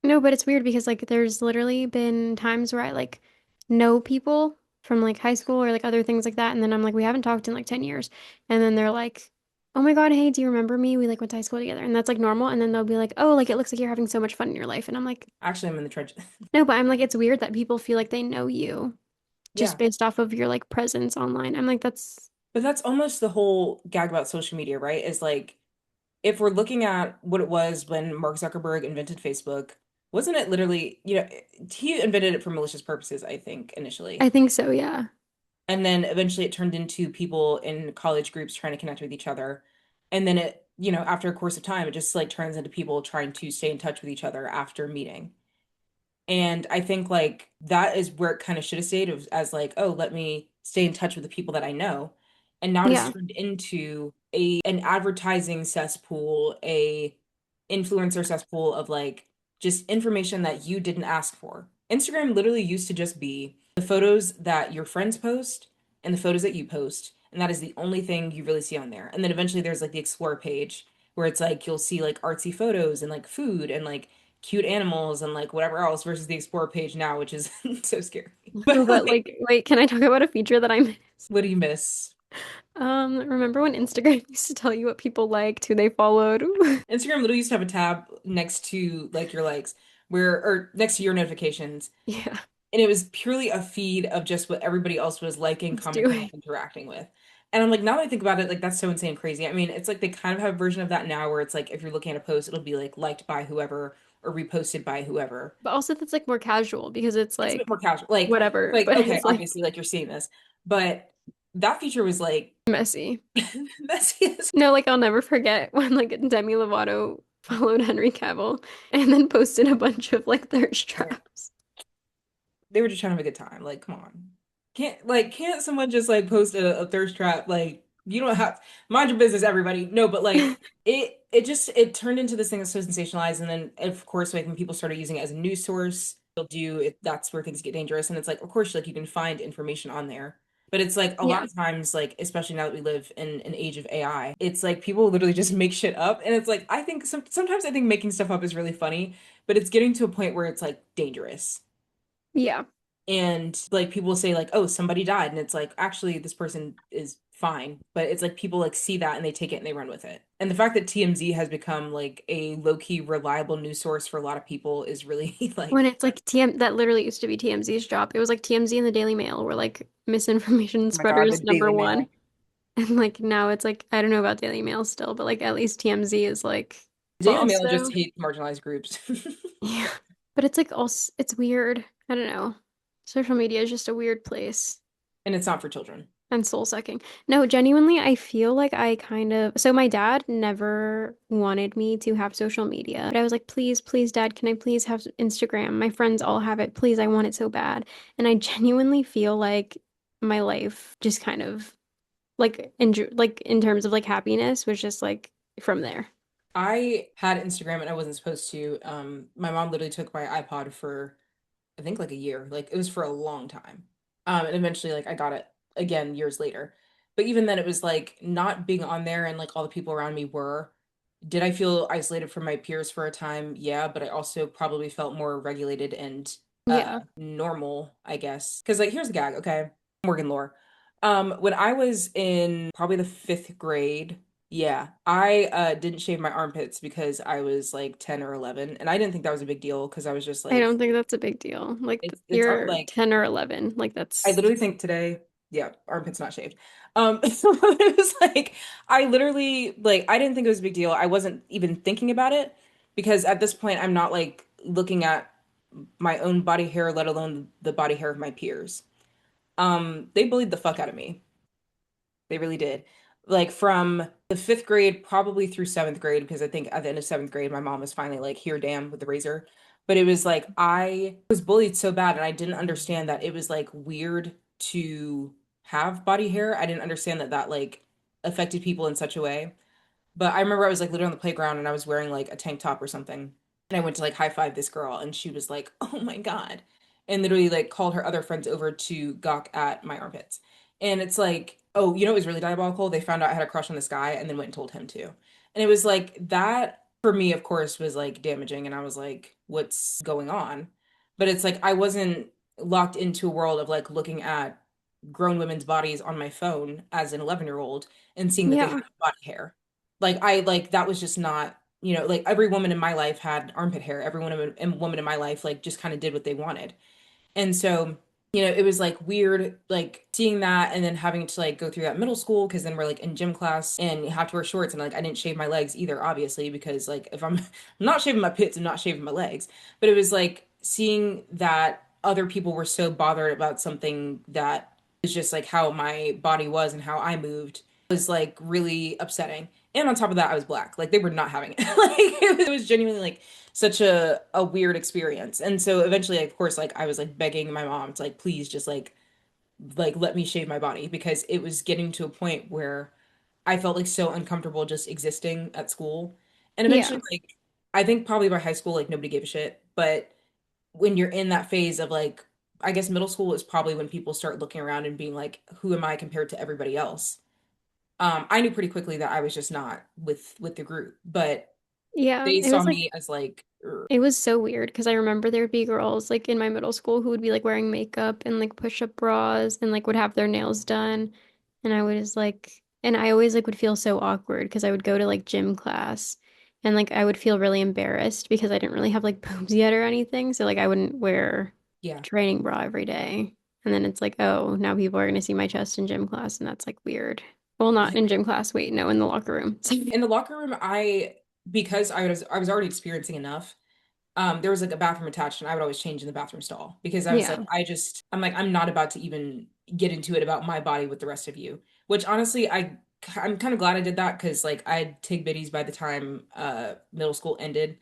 No, but it's weird because like there's literally been times where I like know people from like high school or like other things like that, and then I'm like, we haven't talked in like 10 years. And then they're like, oh my God, hey, do you remember me? We like went to high school together. And that's like normal. And then they'll be like, oh, like it looks like you're having so much fun in your life. And I'm like, Actually, I'm in the trench. no, but I'm like, it's weird that people feel like they know you just Yeah, based off of your like presence online. I'm like, that's but that's almost the whole gag about social media, right? Is like if we're looking at what it was when Mark Zuckerberg invented Facebook, wasn't it literally, he invented it for malicious purposes, I think, I initially. think so, yeah. And then eventually it turned into people in college groups trying to connect with each other. And then it, after a course of time, it just like turns into people trying to stay in touch with each other after meeting. And I think like that is where it kind of should have stayed as like, oh, let me stay in touch with the people that I know. And now it has Yeah. turned into an advertising cesspool, a influencer cesspool of like just information that you didn't ask for. Instagram literally used to just be the photos that your friends post and the photos that you post, and that is the only thing you really see on there. And then eventually there's like the explore page where it's like you'll see like artsy photos and like food and like cute animals and like whatever else versus the explore page now, which is so scary. But No, but like, like, wait, can I talk about a feature that I missed? what do you miss? Remember when Instagram used to tell you what people liked, who they followed? Instagram literally used to have a tab next to like your likes where or next to your notifications, Yeah, and it was purely a feed of just what everybody else was liking, it's commenting, doing. and interacting with. And I'm like, now that I think about it, like that's so insane crazy. I mean, it's like they kind of have a version of that now where it's like if you're looking at a post, it'll be like liked by whoever or reposted by whoever. But also that's like more casual because it's It's a bit like more casual. whatever, Like but okay, it's like obviously, like you're seeing this, but that feature was like messy. messy as No, like I'll never forget when like Demi Lovato followed Henry Cavill and then posted a bunch of like thirst yeah. traps. They were just trying to have a good time. Like, come on. Can't someone just like post a thirst trap? Like, you don't have mind your business, everybody. No, but like it turned into this thing that's so sensationalized, and then of course, like when people started using it as a news source, they'll do it, that's where things get dangerous. And it's like, of course, like you can find information on there. But it's like a lot Yeah. of times, like especially now that we live in an age of AI, it's like people literally just make shit up. And it's like I think sometimes I think making stuff up is really funny, but it's getting to a point where it's like dangerous. Yeah. And like people will say like, oh, somebody died, and it's like actually this person is fine, but it's like people like see that and they take it and they run with it. And the fact that TMZ has become like a low-key reliable news source for a lot of people is really When like, it's like TM that literally used to be TMZ's job. It was like TMZ and the Daily Mail were like misinformation oh my God, the spreaders number Daily one. Mail. And like now it's like I don't know about Daily Mail still, but like at least TMZ is like The Daily Mail just also hates marginalized groups. yeah. But it's like also it's weird. I don't know. Social media is just a weird place. And it's not for children. And soul sucking. No, genuinely, I feel like I kind of. So, my dad never wanted me to have social media. But I was like, please, please, dad, can I please have Instagram? My friends all have it. Please, I want it so bad. And I genuinely feel like my life just kind of like in terms of like happiness was just like from there. I had Instagram and I wasn't supposed to. My mom literally took my iPod for I think like a year. Like it was for a long time. And eventually like I got it again years later. But even then it was like not being on there and like all the people around me were. Did I feel isolated from my peers for a time? Yeah, but I also probably felt more regulated and Yeah. normal, I guess. Because like here's the gag, okay? Morgan lore. When I was in probably the fifth grade, yeah, I didn't shave my armpits because I was like 10 or 11, and I didn't think that was a big deal because I was just I like don't think that's a big deal. Like it's you're like 10 or 11. Like I that's literally think today, yeah, armpits not shaved. So it was like I literally like I didn't think it was a big deal. I wasn't even thinking about it because at this point I'm not like looking at my own body hair, let alone the body hair of my peers. They bullied the fuck out of me. They really did. Like from the fifth grade, probably through seventh grade, because I think at the end of seventh grade, my mom was finally like, here, damn, with the razor. But it was like I was bullied so bad, and I didn't understand that it was like weird to have body hair. I didn't understand that that like affected people in such a way. But I remember I was like literally on the playground and I was wearing like a tank top or something. And I went to like high five this girl and she was like, oh my God. And literally like called her other friends over to gawk at my armpits. And it's like, oh, you know, it was really diabolical. They found out I had a crush on this guy and then went and told him too. And it was like that for me, of course, was like damaging. And I was like, what's going on? But it's like I wasn't locked into a world of like looking at grown women's bodies on my phone as an 11-year-old and seeing that they had yeah. body hair. Like I like that was just not, you know, like every woman in my life had armpit hair. Every woman in my life like just kind of did what they wanted. And so, you know, it was like weird, like seeing that and then having to like go through that middle school because then we're like in gym class and you have to wear shorts and like I didn't shave my legs either, obviously, because like if I'm, I'm not shaving my pits, I'm not shaving my legs. But it was like seeing that other people were so bothered about something that is just like how my body was and how I moved was like really upsetting. And on top of that, I was black. Like they were not having it. Like it was genuinely like such a weird experience. And so eventually, of course, like I was like begging my mom to like please just like let me shave my body because it was getting to a point where I felt like so uncomfortable just existing at school. And Yeah. eventually like I think probably by high school like nobody gave a shit, but when you're in that phase of like I guess middle school is probably when people start looking around and being like, who am I compared to everybody else? I knew pretty quickly that I was just not with the group, but Yeah, they it saw was like me as like, it was so weird because I remember there'd be girls like in my middle school who would be like wearing makeup and like push-up bras and like would have their nails done. And I was like, and I always like would feel so awkward because I would go to like gym class and like I would feel really embarrassed because I didn't really have like boobs yet or anything. So like I wouldn't wear a yeah. training bra every day. And then it's like, oh, now people are gonna see my chest in gym class and that's like weird. Well, not in gym class. Wait, no, in the locker room. In the locker room, because I was already experiencing enough. There was like a bathroom attached, and I would always change in the bathroom stall because I was like, Yeah. I'm like, I'm not about to even get into it about my body with the rest of you. Which honestly, I'm kind of glad I did that because like I had TIG biddies by the time middle school ended,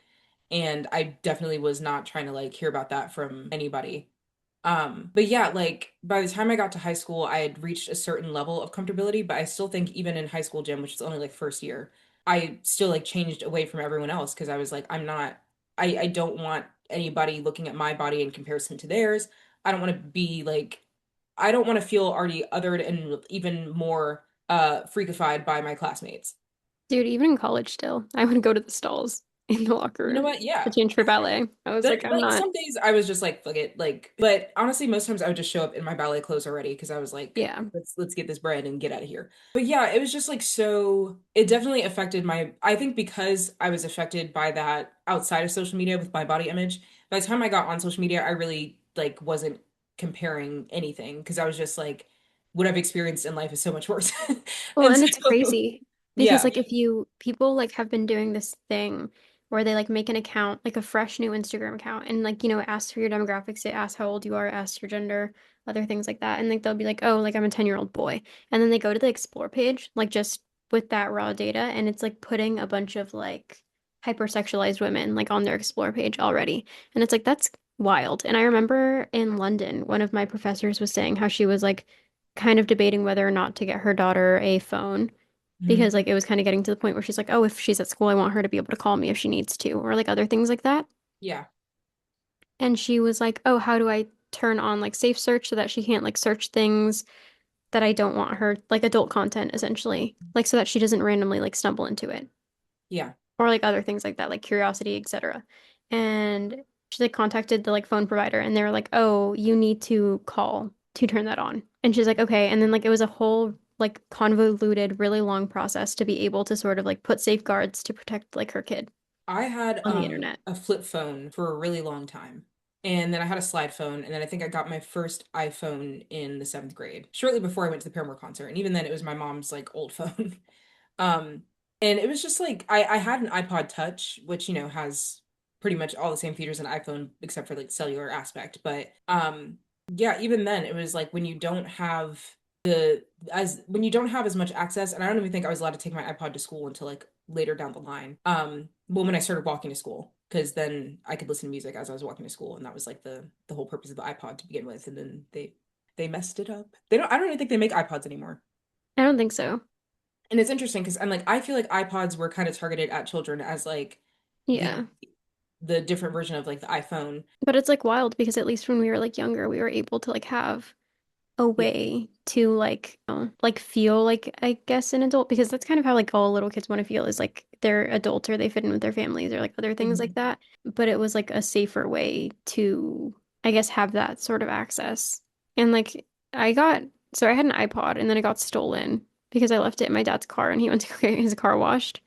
and I definitely was not trying to like hear about that from anybody. But yeah, like by the time I got to high school, I had reached a certain level of comfortability, but I still think even in high school gym, which is only like first year, I still like changed away from everyone else because I was like, I don't want anybody looking at my body in comparison to theirs. I don't want to be like, I don't want to feel already othered and even more freakified by my classmates. Dude, even in college still, I would go to the stalls in the locker You know room what? to Yeah. change for ballet. I was like, That I'm like not, some days I was just like fuck it like but honestly most times I would just show up in my ballet clothes already because I was like yeah. let's get this bread and get out of here. But yeah, it was just like so it definitely affected my I think because I was affected by that outside of social media with my body image. By the time I got on social media, I really like wasn't comparing anything because I was just like what I've experienced in life is so much worse. Well, And and it's so crazy because yeah. like if you people like have been doing this thing where they like make an account, like a fresh new Instagram account and like, it asks for your demographics, it asks how old you are, it asks your gender, other things like that. And like they'll be like, "Oh, like I'm a 10-year-old boy." And then they go to the explore page, like just with that raw data, and it's like putting a bunch of like hypersexualized women like on their explore page already. And it's like that's wild. And I remember in London, one of my professors was saying how she was like kind of debating whether or not to get her daughter a phone Mhm. because like it was kind of getting to the point where she's like, "Oh, if she's at school, I want her to be able to call me if she needs to," or like other things like that. Yeah. And she was like, "Oh, how do I turn on like safe search so that she can't like search things that I don't want her, like adult content essentially, like so that she doesn't randomly like stumble into it." Yeah. Or like other things like that, like curiosity, etc. And she like contacted the like phone provider and they were like, "Oh, you need to call to turn that on." And she's like, "Okay." And then like it was a whole like convoluted, really long process to be able to sort of like put safeguards to protect like her kid I had on the internet. a flip phone for a really long time. And then I had a slide phone, and then I think I got my first iPhone in the seventh grade, shortly before I went to the Paramore concert. And even then it was my mom's like old phone. Um, and it was just like I had an iPod Touch, which has pretty much all the same features as an iPhone except for like cellular aspect. But yeah, even then it was like when you don't have when you don't have as much access, and I don't even think I was allowed to take my iPod to school until like later down the line. Well, when I started walking to school, because then I could listen to music as I was walking to school, and that was like the whole purpose of the iPod to begin with. And then they messed it up. They don't. I don't even think they make iPods anymore. I don't think so. And it's interesting because I'm like, I feel like iPods were kind of targeted at children as like the Yeah. the different version of like the iPhone. But it's like wild because at least when we were like younger, we were able to like have a Yeah. way to like feel like I guess an adult because that's kind of how like all little kids want to feel is like they're adults or they fit in with their families or like other things like Mhm. that. But it was like a safer way to I guess have that sort of access. And like I got so I had an iPod and then it got stolen because I left it in my dad's car and he went to go get his car washed.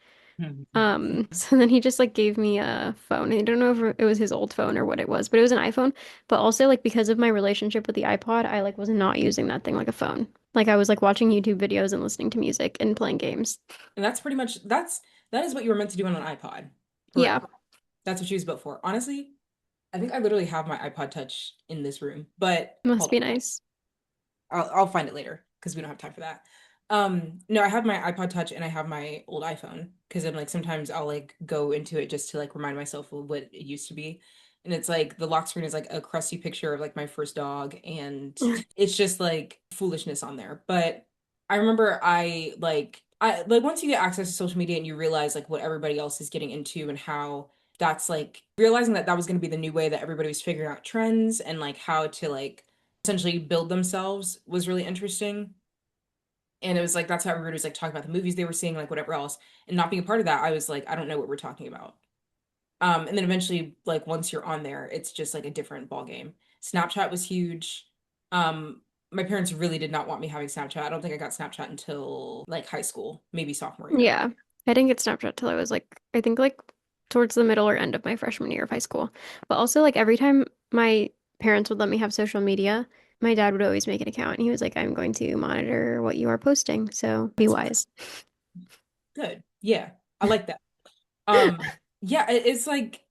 So then he just like gave me a phone. I don't know if it was his old phone or what it was, but it was an iPhone. But also like because of my relationship with the iPod, I like was not using that thing like a phone. Like I was like watching YouTube videos and listening to music and playing games. And that's pretty much that is what you were meant to do on an iPod. For real. Yeah, That's what she was built for. Honestly, I think I literally have my iPod Touch in this room, but must hold be on. nice. I'll find it later because we don't have time for that. No, I have my iPod Touch and I have my old iPhone because I'm like sometimes I'll like go into it just to like remind myself of what it used to be. And it's like the lock screen is like a crusty picture of like my first dog and it's just like foolishness on there. But I remember I like once you get access to social media and you realize like what everybody else is getting into and how that's like realizing that that was going to be the new way that everybody was figuring out trends and like how to like essentially build themselves was really interesting. And it was like that's how everybody was like talking about the movies they were seeing, like whatever else. And not being a part of that, I was like, I don't know what we're talking about. And then eventually, like once you're on there, it's just like a different ball game. Snapchat was huge. Um, my parents really did not want me having Snapchat. I don't think I got Snapchat until like high school, maybe sophomore year. Yeah. I didn't get Snapchat till I was like, I think like towards the middle or end of my freshman year of high school. But also, like, every time my parents would let me have social media, my dad would always make an account and he was like, I'm going to monitor what you are posting. So be That's wise. good. Yeah, I like that. Yeah, it's like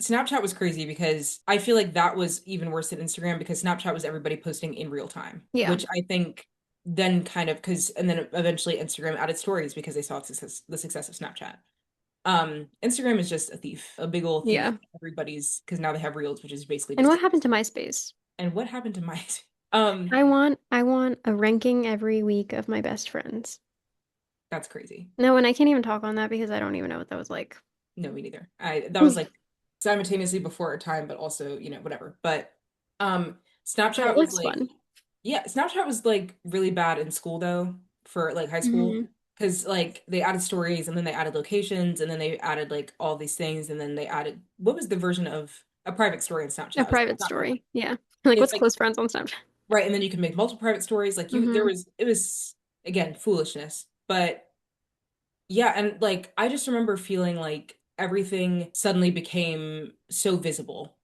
Snapchat was crazy because I feel like that was even worse than Instagram because Snapchat was everybody posting in real time, Yeah. which I think then kind of because and then eventually Instagram added stories because they saw the success of Snapchat. Instagram is just a thief, a big old thief. Yeah. Everybody's because now they have Reels, which is basically And just what happened to MySpace? and what happened to my um I want a ranking every week of my best friends. that's crazy. No, and I can't even talk on that because I don't even know what that was like. No, me neither. I that was like simultaneously before our time, but also, whatever. But um But it Snapchat was looks like fun. yeah, Snapchat was like really bad in school though, for like high school. Hmm. Because like they added stories and then they added locations and then they added like all these things and then they added what was the version of a private story on Snapchat? A It was like private not story. Yeah. Like, it's what's like close friends on Snapchat? right, and then you can make multiple private stories. Like you there Hmm. was it was again foolishness. But yeah, and like I just remember feeling like everything suddenly became so visible.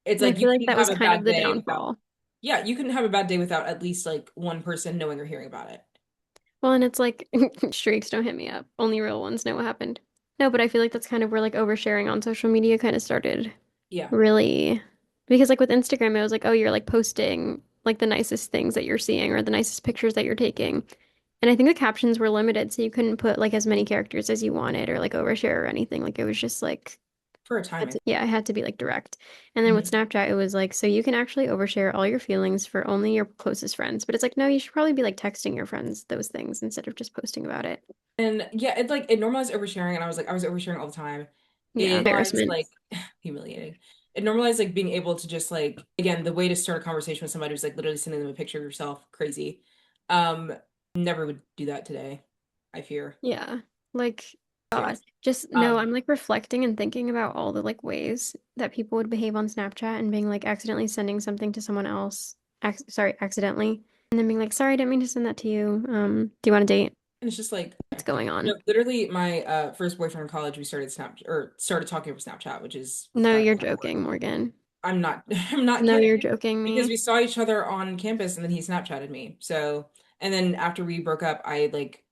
It's And I like you feel like couldn't that have was a kind of bad the day without, downfall. yeah, you couldn't have a bad day without at least like one person knowing or hearing about it. Well, and it's like streaks don't hit me up. Only real ones know what happened. No, but I feel like that's kind of where like oversharing on social media kind of started. Yeah, Really, because like with Instagram, it was like, oh, you're like posting like the nicest things that you're seeing or the nicest pictures that you're taking. And I think the captions were limited, so you couldn't put like as many characters as you wanted or like overshare or anything. Like it was just like for a time. yeah, it had to be like direct. And then with Mhm. Snapchat, it was like, so you can actually overshare all your feelings for only your closest friends. But it's like, no, you should probably be like texting your friends those things instead of just posting about it. And yeah, it like it normalized oversharing, and I was like, I was oversharing all the time. Yeah, It normalized embarrassment. like humiliating. It normalized like being able to just like again, the way to start a conversation with somebody was like literally sending them a picture of yourself, crazy. Um, never would do that today, I fear. Yeah. Like, God, Serious. just no, Um, I'm like reflecting and thinking about all the like ways that people would behave on Snapchat and being like accidentally sending something to someone else. Sorry, accidentally. And then being like, sorry, I didn't mean to send that to you. Do you want a date? and it's just like What's going on? literally my first boyfriend in college, we started Snap or started talking over Snapchat, which is No, you're kind of horrible. joking, Morgan. I'm not I'm not No, you're kidding joking because me. we saw each other on campus and then he Snapchatted me. So, and then after we broke up, I like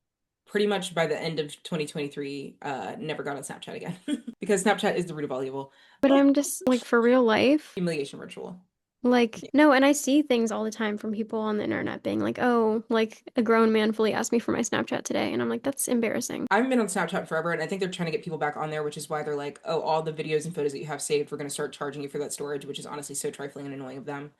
pretty much by the end of 2023 never got on Snapchat again because Snapchat is the root of all evil. But I'm just like for real life. Humiliation ritual. Like, Yeah. no, and I see things all the time from people on the internet being like, oh, like a grown man fully asked me for my Snapchat today. And I'm like, that's embarrassing. I haven't been on Snapchat forever, and I think they're trying to get people back on there, which is why they're like, oh, all the videos and photos that you have saved, we're going to start charging you for that storage, which is honestly so trifling and annoying of them.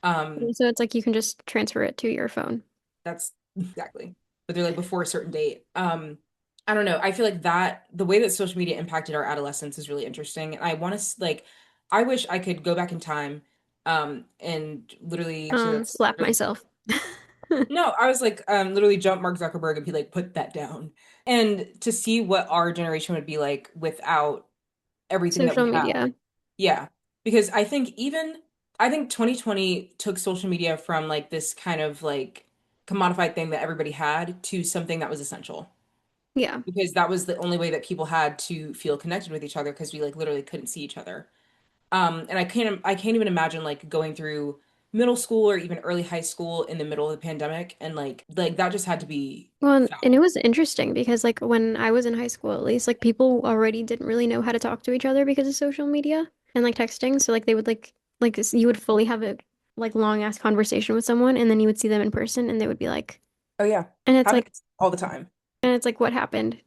Um, So it's like you can just transfer it to your phone. That's exactly. But they're like before a certain date. I don't know. I feel like that the way that social media impacted our adolescence is really interesting. And I want to like I wish I could go back in time and literally actually that's Slap really myself. no, I was like literally jump Mark Zuckerberg and be like put that down. And to see what our generation would be like without everything that Social we have. media. Yeah, because I think 2020 took social media from like this kind of like commodified thing that everybody had to something that was essential. Yeah. Because that was the only way that people had to feel connected with each other because we like literally couldn't see each other. And I can't even imagine like going through middle school or even early high school in the middle of the pandemic and like that just had to be Well, and it foul. was interesting because like when I was in high school, at least, like people already didn't really know how to talk to each other because of social media and like texting. So like they would you would fully have a like long ass conversation with someone and then you would see them in person and they would be like, Oh yeah, and happens all the time. it's like, what happened?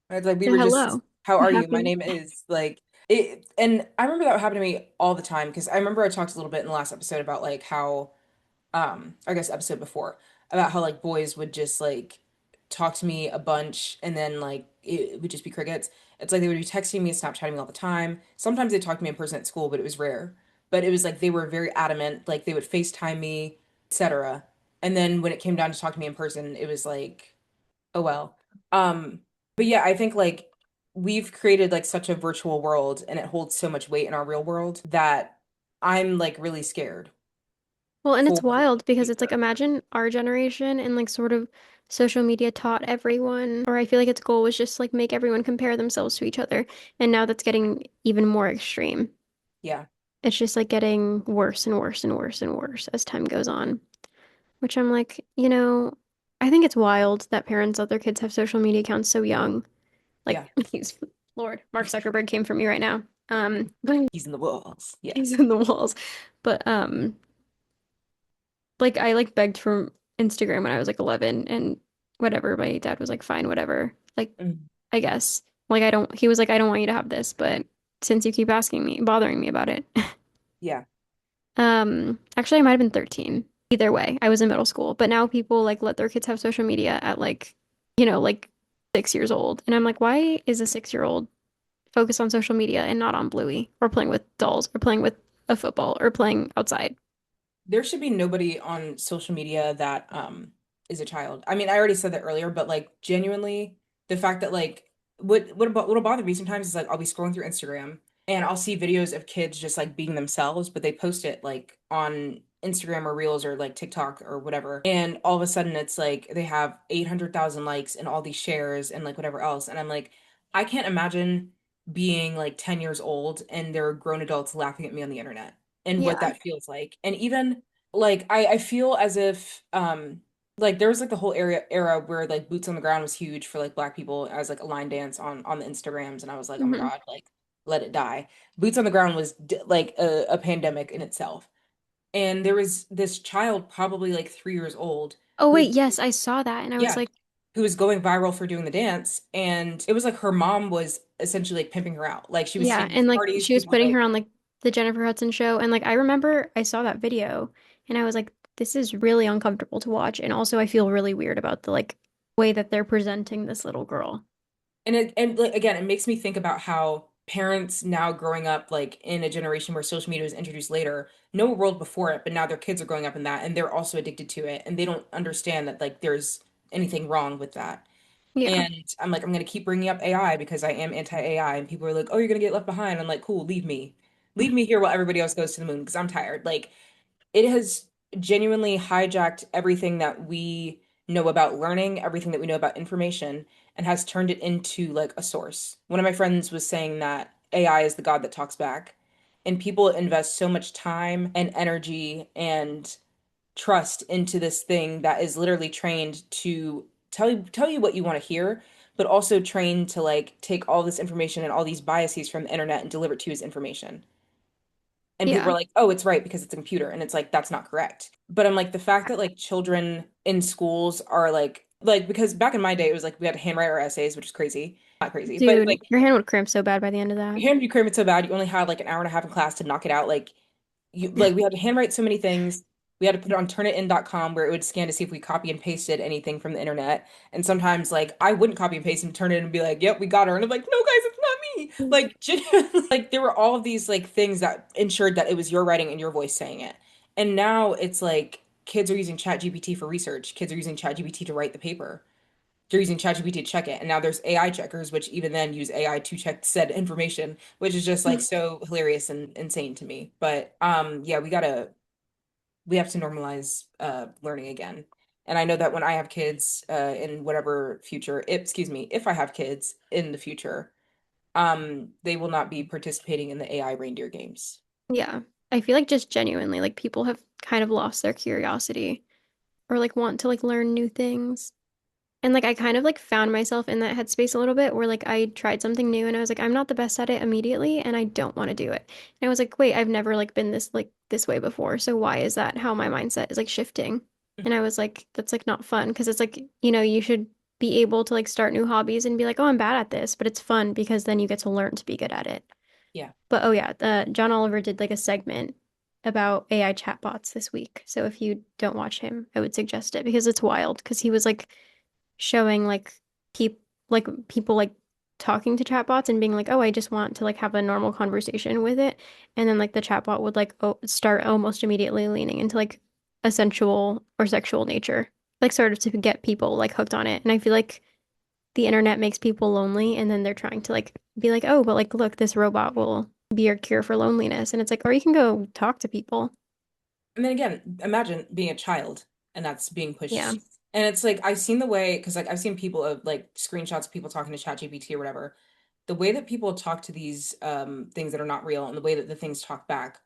It's like we So were just, hello. how What are you? My happened? name is like it, and I remember that happened to me all the time because I remember I talked a little bit in the last episode about like how, I guess episode before about how like boys would just like talk to me a bunch and then like it would just be crickets. It's like they would be texting me, Snapchatting me all the time. Sometimes they talked to me in person at school, but it was rare. But it was like they were very adamant, like they would FaceTime me, etc. And then when it came down to talk to me in person, it was like, oh well. Um, but yeah, I think like we've created like such a virtual world and it holds so much weight in our real world that I'm like really scared Well, and it's for wild the because it's like future. imagine our generation and like sort of social media taught everyone, or I feel like its goal was just like make everyone compare themselves to each other. And now that's getting even more extreme. Yeah, It's just like getting worse and worse and worse and worse as time goes on, which I'm like, I think it's wild that parents let their kids have social media accounts so young. Like, yeah. he's, Lord, Mark Zuckerberg came for me right now. But He's in the walls. he's Yes. in the walls. But like I like begged for Instagram when I was like 11 and whatever. My dad was like, fine, whatever. Like, Mhm. I guess. Like I don't he was like, I don't want you to have this, but since you keep asking me, bothering me about it. Yeah. Actually I might have been 13. Either way, I was in middle school, but now people like let their kids have social media at like, like 6 years old. And I'm like, why is a 6-year-old focused on social media and not on Bluey or playing with dolls or playing with a football or playing outside? There should be nobody on social media that is a child. I mean, I already said that earlier, but like genuinely the fact that like what'll bother me sometimes is like I'll be scrolling through Instagram and I'll see videos of kids just like being themselves, but they post it like on Instagram or Reels or like TikTok or whatever. And all of a sudden it's like they have 800,000 likes and all these shares and like whatever else. And I'm like, I can't imagine being like 10 years old and there are grown adults laughing at me on the internet and what Yeah. that feels like. And even like I feel as if like there was like the whole era where like boots on the ground was huge for like black people as like a line dance on the Instagrams and I was like, "Oh my hmm God, like let it die." Boots on the ground was like a pandemic in itself. And there was this child probably like 3 years old Oh who wait, yes, I saw that and I was yeah, like, who was going viral for doing the dance and it was like her mom was essentially like pimping her out. Like she was yeah, taking these and like parties, she was people would putting like her on like the Jennifer Hudson show and like I remember I saw that video and I was like, this is really uncomfortable to watch and also I feel really weird about the like way that they're presenting this little girl. and like again, it makes me think about how parents now growing up like in a generation where social media was introduced later, know a world before it, but now their kids are growing up in that and they're also addicted to it and they don't understand that like there's anything wrong with that. Yeah. And I'm like, I'm gonna keep bringing up AI because I am anti-AI, and people are like, "Oh, you're gonna get left behind." I'm like, "Cool, leave me here while everybody else goes to the moon because I'm tired." Like, it has genuinely hijacked everything that we know about learning, everything that we know about information, and has turned it into like a source. One of my friends was saying that AI is the God that talks back, and people invest so much time and energy and trust into this thing that is literally trained to tell you what you want to hear, but also trained to like take all this information and all these biases from the internet and deliver it to you as information. And people were Yeah. like, "Oh, it's right because it's a computer." And it's like that's not correct. But I'm like the fact that like children in schools are like because back in my day it was like we had to handwrite our essays, which is crazy. Not crazy, but Dude, like your hand would cramp so bad by the end of that. your hand would be cramping so bad you only had like an hour and a half in class to knock it out. Like we had to handwrite so many things. We had to put it on turnitin.com where it would scan to see if we copy and pasted anything from the internet. And sometimes like I wouldn't copy and paste and turn it in and be like, "Yep, we got her." And I'm like, "No, guys, it's not me." Like genuinely, like there were all of these like things that ensured that it was your writing and your voice saying it. And now it's like kids are using ChatGPT for research. Kids are using ChatGPT to write the paper. They're using ChatGPT to check it. And now there's AI checkers, which even then use AI to check said information, which is just like so hilarious and insane to me. But yeah, we have to normalize learning again. And I know that when I have kids in whatever future, excuse me, if I have kids in the future, they will not be participating in the AI reindeer games. Yeah. I feel like just genuinely, like people have kind of lost their curiosity or like want to like learn new things. And like I kind of like found myself in that headspace a little bit where like I tried something new and I was like, I'm not the best at it immediately and I don't want to do it. And I was like, wait, I've never like been this way before. So why is that how my mindset is like shifting? And I was like, that's like not fun because it's like, you should be able to like start new hobbies and be like, oh, I'm bad at this, but it's fun because then you get to learn to be good at it. Yeah. But oh yeah, John Oliver did like a segment about AI chatbots this week. So if you don't watch him, I would suggest it because it's wild because he was like showing like peop like people like talking to chatbots and being like, "Oh, I just want to like have a normal conversation with it." And then like the chatbot would like start almost immediately leaning into like a sensual or sexual nature, like sort of to get people like hooked on it. And I feel like the internet makes people lonely and then they're trying to like be like, "Oh, but like look, this robot will be your cure for loneliness." And it's like, or you can go talk to people. And then again, imagine being a child and that's being Yeah. pushed. And it's like I've seen the way, because like I've seen people of like screenshots of people talking to ChatGPT or whatever. The way that people talk to these things that are not real and the way that the things talk back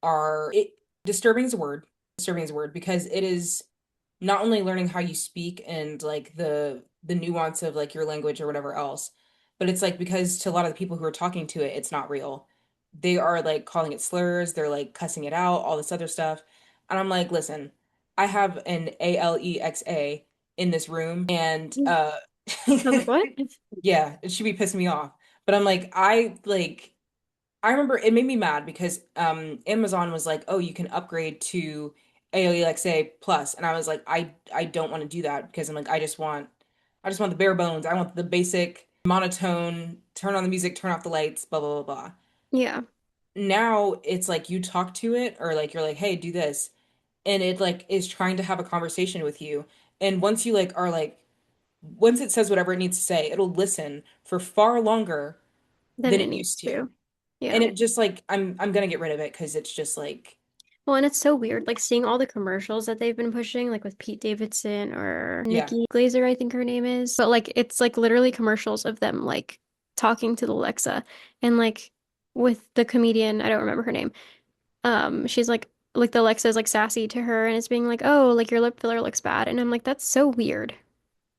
are it disturbing is a word. Disturbing is a word because it is not only learning how you speak and like the nuance of like your language or whatever else, but it's like because to a lot of the people who are talking to it, it's not real. They are like calling it slurs, they're like cussing it out, all this other stuff. And I'm like, listen, I have an Alexa in this room and I was like, what? yeah, it should be pissing me off. But I'm like I remember it made me mad because Amazon was like, "Oh, you can upgrade to AOEXA Plus," and I was like, "I don't want to do that because I'm like I just want the bare bones. I want the basic monotone, turn on the music, turn off the lights, blah blah blah blah." Yeah. Now it's like you talk to it or like you're like, "Hey, do this." And it like is trying to have a conversation with you. And once you like are like once it says whatever it needs to say, it'll listen for far longer Then than it it needs used to. to. And Yeah. it just like I'm gonna get rid of it because it's just like Well, and it's so weird, like seeing all the commercials that they've been pushing, like with Pete Davidson or yeah. Nikki Glazer, I think her name is. But like it's like literally commercials of them like talking to the Alexa. And like with the comedian, I don't remember her name. She's like the Alexa is like sassy to her and it's being like, "Oh, like your lip filler looks bad." And I'm like, that's so weird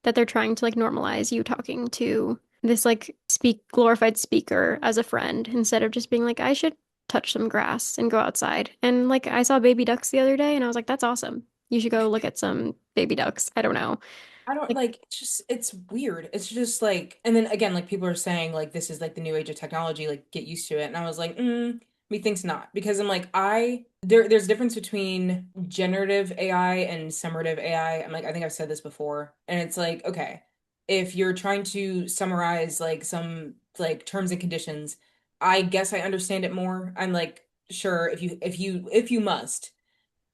that they're trying to like normalize you talking to this like speak glorified speaker as a friend instead of just being like, I should touch some grass and go outside. And like I saw baby ducks the other day and I was like, that's awesome. You should go look at some baby ducks. I don't know. I don't Like, like it's just it's weird. It's just like and then again like people are saying like this is like the new age of technology, like get used to it. And I was like, methinks not. Because I'm like there's a difference between generative AI and summative AI. I'm like I think I've said this before. And it's like, okay, if you're trying to summarize like some like terms and conditions, I guess I understand it more. I'm like, sure, if you must.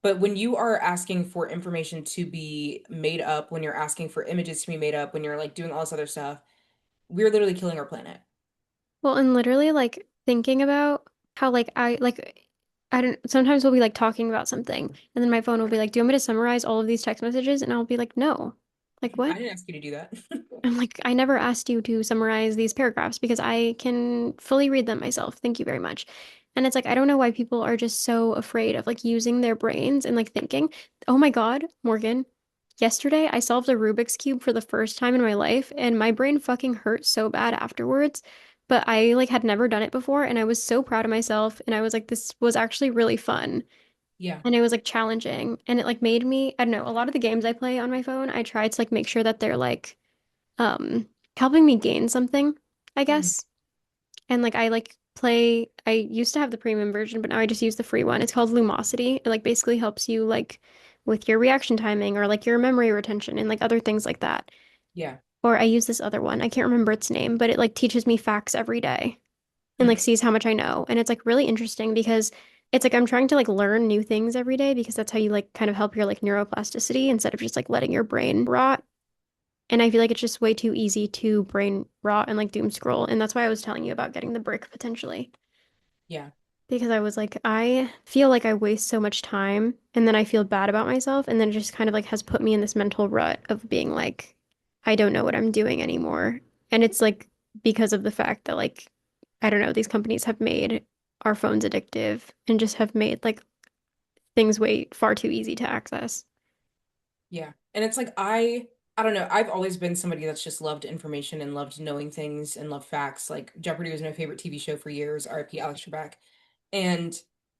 But when you are asking for information to be made up, when you're asking for images to be made up, when you're like doing all this other stuff, we're literally killing our planet. well, and literally like thinking about how I don't sometimes we'll be like talking about something and then my phone will be like, "Do you want me to summarize all of these text messages?" And I'll be like, "No." Like, I what? didn't ask you to do that. I'm like, I never asked you to summarize these paragraphs because I can fully read them myself. Thank you very much. And it's like, I don't know why people are just so afraid of like using their brains and like thinking, oh my God, Morgan, yesterday I solved a Rubik's Cube for the first time in my life and my brain fucking hurt so bad afterwards. But I like had never done it before and I was so proud of myself. And I was like, this was actually really fun. Yeah. And it was like challenging. And it like made me, I don't know, a lot of the games I play on my phone, I try to like make sure that they're like um helping me gain something, I Mhm. guess. And like I like play I used to have the premium version, but now I just use the free one. It's called Lumosity. It like basically helps you like with your reaction timing or like your memory retention and like other things like that. Yeah. Or I use this other one. I can't remember its name, but it like teaches me facts every day and like Mm. sees how much I know. And it's like really interesting because it's like I'm trying to like learn new things every day because that's how you like kind of help your like neuroplasticity instead of just like letting your brain rot. And I feel like it's just way too easy to brain rot and like doom scroll. And that's why I was telling you about getting the brick potentially. Yeah. Because I was like, I feel like I waste so much time and then I feel bad about myself. And then it just kind of like has put me in this mental rut of being like, I don't know what I'm doing anymore. And it's like because of the fact that like, I don't know, these companies have made our phones addictive and just have made like things way far too easy to access. Yeah. And it's like I don't know. I've always been somebody that's just loved information and loved knowing things and loved facts. Like Jeopardy was my favorite TV show for years, RIP Alex Trebek. And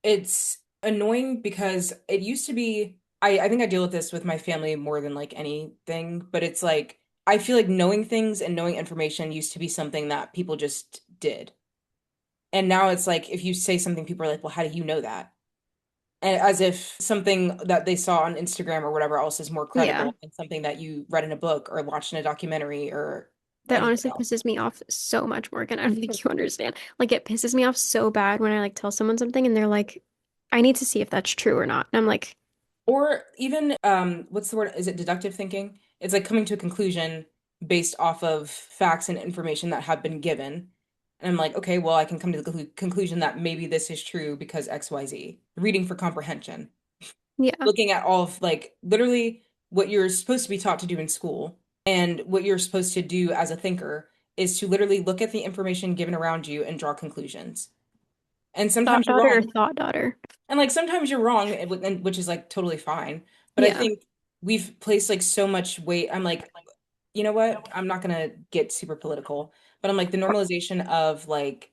it's annoying because it used to be I think I deal with this with my family more than like anything, but it's like I feel like knowing things and knowing information used to be something that people just did. And now it's like if you say something, people are like, well, how do you know that? And as if something that they saw on Instagram or whatever else is more Yeah. credible than something that you read in a book or watched in a documentary or That anything honestly else. pisses me off so much, Morgan. I don't think you understand. Like it pisses me off so bad when I like tell someone something and they're like, I need to see if that's true or not. And I'm like, Or even what's the word? Is it deductive thinking? It's like coming to a conclusion based off of facts and information that have been given. And I'm like, okay, well, I can come to the conclusion that maybe this is true because XYZ. Reading for comprehension. yeah, Looking at all of like literally what you're supposed to be taught to do in school and what you're supposed to do as a thinker is to literally look at the information given around you and draw conclusions. And thought sometimes you're daughter or wrong. thought daughter. And like sometimes you're wrong, which is like totally fine. But I Yeah. think we've placed like so much weight. I'm like, you know what? I'm not gonna get super political, but I'm like the normalization of like,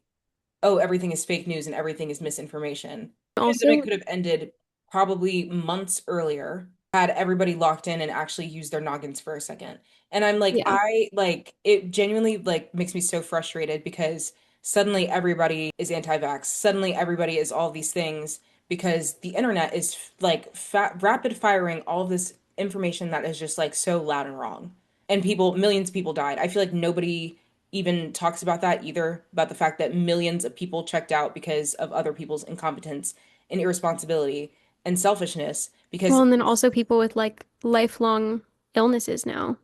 oh, everything is fake news and everything is misinformation. Pandemic Also, could have ended probably months earlier had everybody locked in and actually used their noggins for a second. And I'm like, yeah. I like it genuinely like makes me so frustrated because suddenly everybody is anti-vax. Suddenly everybody is all these things because the internet is like rapid firing all this information that is just like so loud and wrong. And people, millions of people died. I feel like nobody even talks about that either, about the fact that millions of people checked out because of other people's incompetence and irresponsibility and selfishness. Well, Because and then also people with like lifelong illnesses now.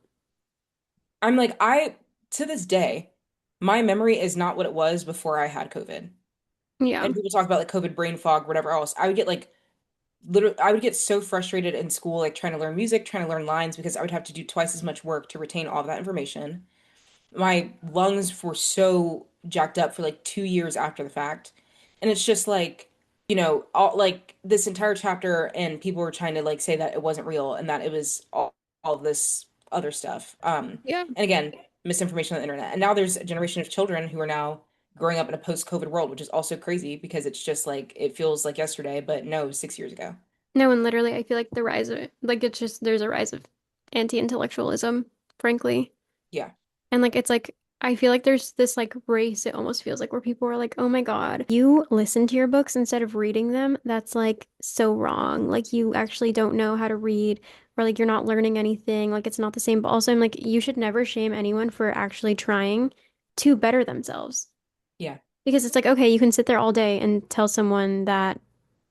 I'm like, to this day, my memory is not what it was before I had COVID. Yeah. And people talk about like COVID brain fog, whatever else. I would get like literally, I would get so frustrated in school, like trying to learn music, trying to learn lines, because I would have to do twice as much work to retain all of that information. My lungs were so jacked up for like 2 years after the fact. And it's just like, all like this entire chapter and people were trying to like say that it wasn't real and that it was all this other stuff. Yeah. And again, misinformation on the internet. And now there's a generation of children who are now growing up in a post-COVID world, which is also crazy because it's just like it feels like yesterday, but no, 6 years ago. No, and literally, I feel like the rise of it, like it's just there's a rise of anti-intellectualism, frankly. Yeah. And like it's like I feel like there's this like race, it almost feels like where people are like, "Oh my God, you listen to your books instead of reading them. That's like so wrong. Like you actually don't know how to read or like you're not learning anything. Like it's not the same." But also I'm like, you should never shame anyone for actually trying to better themselves. Yeah. Because it's like, okay, you can sit there all day and tell someone that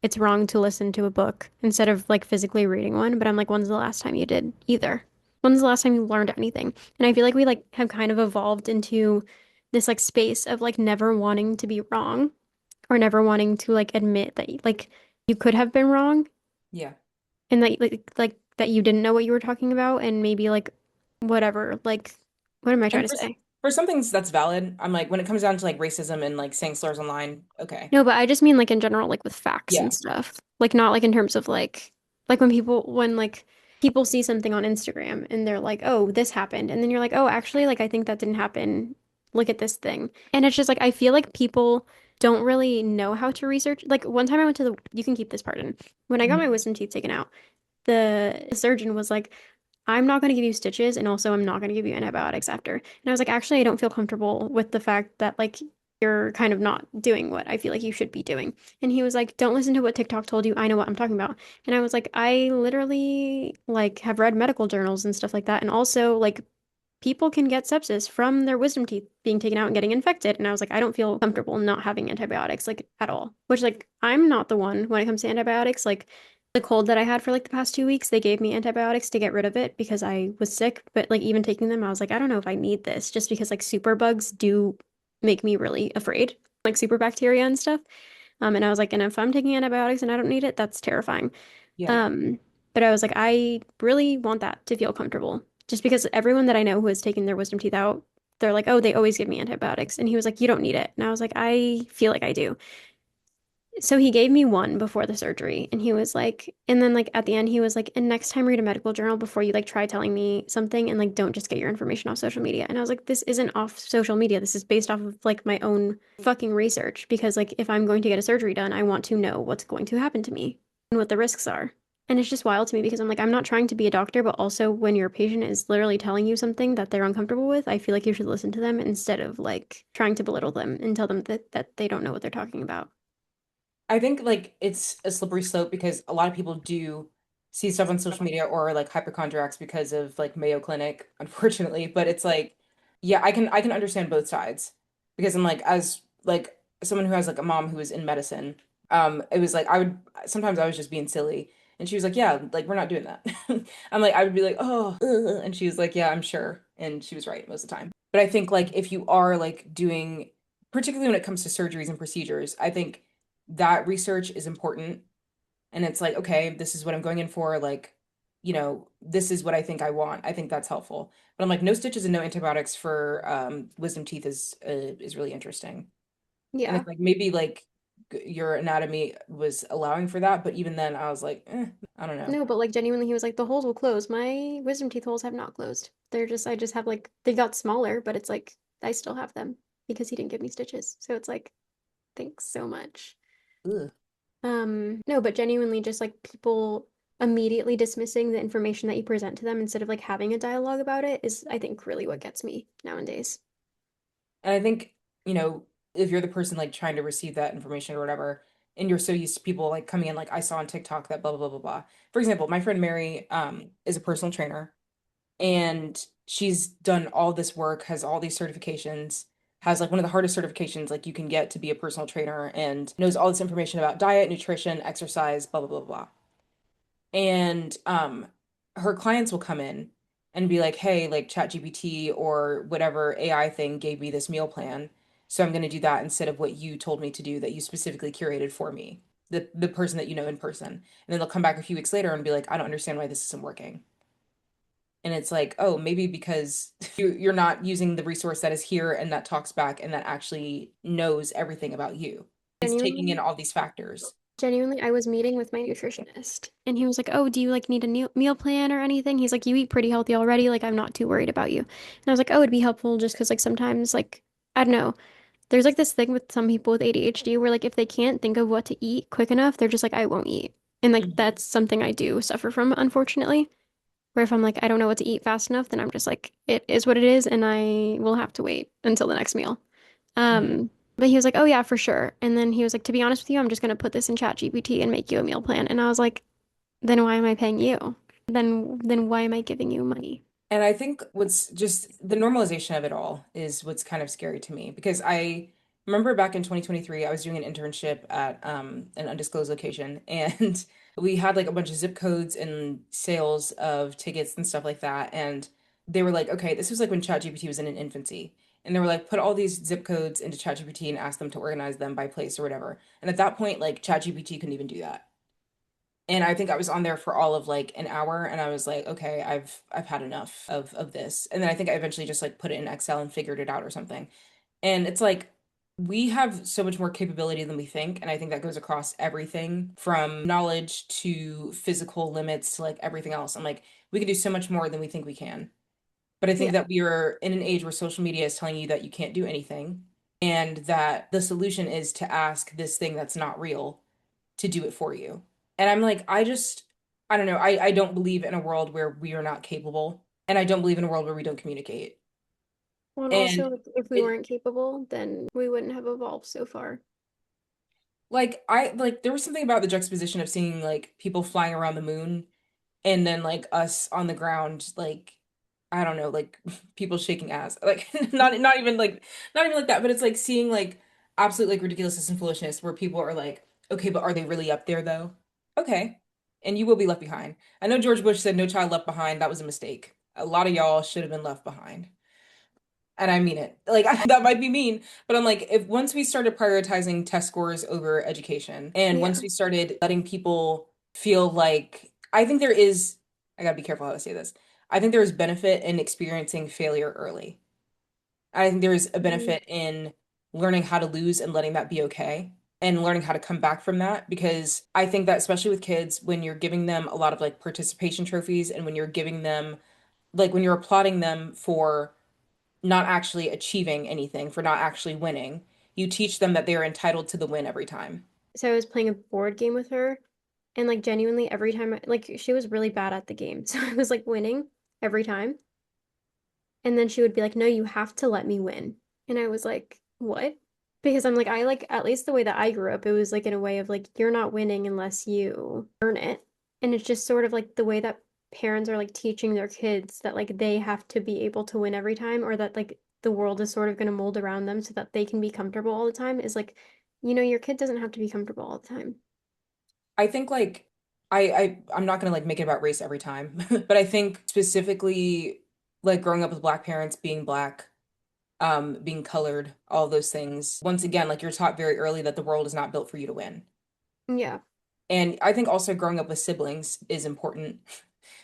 it's wrong to listen to a book instead of like physically reading one. But I'm like, when's the last time you did either? When's the last time you learned anything? And I feel like we like have kind of evolved into this like space of like never wanting to be wrong or never wanting to like admit that like you could have been wrong Yeah. and that like that you didn't know what you were talking about and maybe like whatever. Like, what am I trying And to say? for some things that's valid. I'm like when it comes down to like racism and like saying slurs online, okay. No, but I just mean like in general, like with facts Yeah. and stuff. Like not like in terms of like when like people see something on Instagram and they're like, "Oh, this happened." And then you're like, "Oh, actually, like I think that didn't happen. Look at this thing." And it's just like I feel like people don't really know how to research. Like one time I went to the you can keep this part in. When I got my Mhm. wisdom teeth taken out, the surgeon was like, I'm not going to give you stitches and also I'm not going to give you antibiotics after. And I was like, actually, I don't feel comfortable with the fact that like you're kind of not doing what I feel like you should be doing. And he was like, don't listen to what TikTok told you. I know what I'm talking about. And I was like, I literally like have read medical journals and stuff like that. And also like people can get sepsis from their wisdom teeth being taken out and getting infected. And I was like, I don't feel comfortable not having antibiotics like at all. Which like I'm not the one when it comes to antibiotics. Like the cold that I had for like the past 2 weeks, they gave me antibiotics to get rid of it because I was sick. But like even taking them, I was like, I don't know if I need this just because like super bugs do make me really afraid, like super bacteria and stuff. And I was like, and if I'm taking antibiotics and I don't need it, that's terrifying. Yeah. Um, but I was like, I really want that to feel comfortable. Just because everyone that I know who has taken their wisdom teeth out, they're like, oh, they always give me antibiotics. And he was like, you don't need it. And I was like, I feel like I do. So he gave me one before the surgery. And he was like, and then like at the end, he was like, and next time read a medical journal before you like try telling me something and like don't just get your information off social media. And I was like, this isn't off social media. This is based off of like my own fucking research. Because like if I'm going to get a surgery done, I want to know what's going to happen to me and what the risks are. And it's just wild to me because I'm like, I'm not trying to be a doctor, but also when your patient is literally telling you something that they're uncomfortable with, I feel like you should listen to them instead of like trying to belittle them and tell them that they don't know what they're talking about. I think like it's a slippery slope because a lot of people do see stuff on social media or like hypochondriacs because of like Mayo Clinic, unfortunately. But it's like Yeah, I can understand both sides because I'm like as like someone who has like a mom who is in medicine, it was like I would sometimes I was just being silly and she was like, "Yeah, like we're not doing that." I'm like I would be like, "Oh," and she was like, "Yeah, I'm sure." And she was right most of the time. But I think like if you are like doing particularly when it comes to surgeries and procedures, I think that research is important and it's like, okay, this is what I'm going in for, like, this is what I think I want. I think that's helpful. But I'm like, no stitches and no antibiotics for wisdom teeth is really interesting. And Yeah. it's like maybe like your anatomy was allowing for that, but even then I was like, I don't know. No, but like genuinely, he was like, the holes will close. My wisdom teeth holes have not closed. I just have like, they got smaller, but it's like, I still have them because he didn't give me stitches. So it's like, thanks so much. Ugh. No, but genuinely, just like people immediately dismissing the information that you present to them instead of like having a dialogue about it is, I think, really what gets me nowadays. And I think, if you're the person like trying to receive that information or whatever, and you're so used to people like coming in, like I saw on TikTok that blah blah blah blah blah. For example, my friend Mary is a personal trainer and she's done all this work, has all these certifications, has like one of the hardest certifications like you can get to be a personal trainer and knows all this information about diet, nutrition, exercise, blah blah blah blah. And her clients will come in and be like, "Hey, like ChatGPT or whatever AI thing gave me this meal plan, so I'm going to do that instead of what you told me to do that you specifically curated for me." The person that you know in person. And then they'll come back a few weeks later and be like, "I don't understand why this isn't working." And it's like, oh, maybe because you're not using the resource that is here and that talks back and that actually knows everything about you. It's taking in Genuinely, all these factors. genuinely, I was meeting with my nutritionist and he was like, "Oh, do you like need a meal plan or anything?" He's like, "You eat pretty healthy already. Like, I'm not too worried about you." And I was like, "Oh, it'd be helpful just because like sometimes like I don't know. There's like this thing with some people with ADHD where like if they can't think of what to eat quick enough, they're just like, I won't eat." And like Mhm. that's something I do suffer from, unfortunately. Where if I'm like, I don't know what to eat fast enough, then I'm just like, it is what it is, and I will have to wait until the next meal. Mhm. But he was like, oh yeah, for sure. And then he was like, to be honest with you, I'm just gonna put this in ChatGPT and make you a meal plan. And I was like, then why am I paying you? Then why am I giving you money? And I think what's just the normalization of it all is what's kind of scary to me because I remember back in 2023, I was doing an internship at an undisclosed location and we had like a bunch of zip codes and sales of tickets and stuff like that. And they were like, okay, this was like when ChatGPT was in an infancy. And they were like, put all these zip codes into ChatGPT and ask them to organize them by place or whatever. And at that point, like ChatGPT couldn't even do that. And I think I was on there for all of like an hour and I was like, okay, I've had enough of this. And then I think I eventually just like put it in Excel and figured it out or something. And it's like we have so much more capability than we think, and I think that goes across everything from knowledge to physical limits to like everything else. I'm like, we can do so much more than we think we can. But I think Yeah. that we are in an age where social media is telling you that you can't do anything and that the solution is to ask this thing that's not real to do it for you. And I'm like, I don't know. I don't believe in a world where we are not capable. And I don't believe in a world where we don't communicate. Well, and And also, if we it weren't capable, then we wouldn't have evolved so far. like there was something about the juxtaposition of seeing like people flying around the moon and then like us on the ground like I don't know like people shaking ass like not even like that but it's like seeing like absolute like ridiculousness and foolishness where people are like okay but are they really up there though okay and you will be left behind. I know George Bush said no child left behind. That was a mistake. A lot of y'all should have been left behind, and I mean it. Like that might be mean, but I'm like, if once we started prioritizing test scores over education, and once Yeah. we started letting people feel like, I think there is, I gotta be careful how I say this. I think there is benefit in experiencing failure early. I think there is a Mhm. benefit in learning how to lose and letting that be okay. And learning how to come back from that because I think that especially with kids, when you're giving them a lot of like participation trophies and when you're giving them like when you're applauding them for not actually achieving anything, for not actually winning. You teach them that they're entitled to the win every time. So I was playing a board game with her, and like genuinely every time, like she was really bad at the game, so I was like winning every time. And then she would be like, "No, you have to let me win." And I was like, "What?" Because I'm like, I like, at least the way that I grew up, it was like in a way of like, you're not winning unless you earn it. And it's just sort of like the way that parents are like teaching their kids that like they have to be able to win every time, or that like the world is sort of going to mold around them so that they can be comfortable all the time is like, your kid doesn't have to be comfortable all the time. I think like I'm not gonna like make it about race every time, but I think specifically like growing up with black parents, being black, being colored, all those things. Once again, like you're taught very early that the world is not built for you to win. Yeah. And I think also growing up with siblings is important.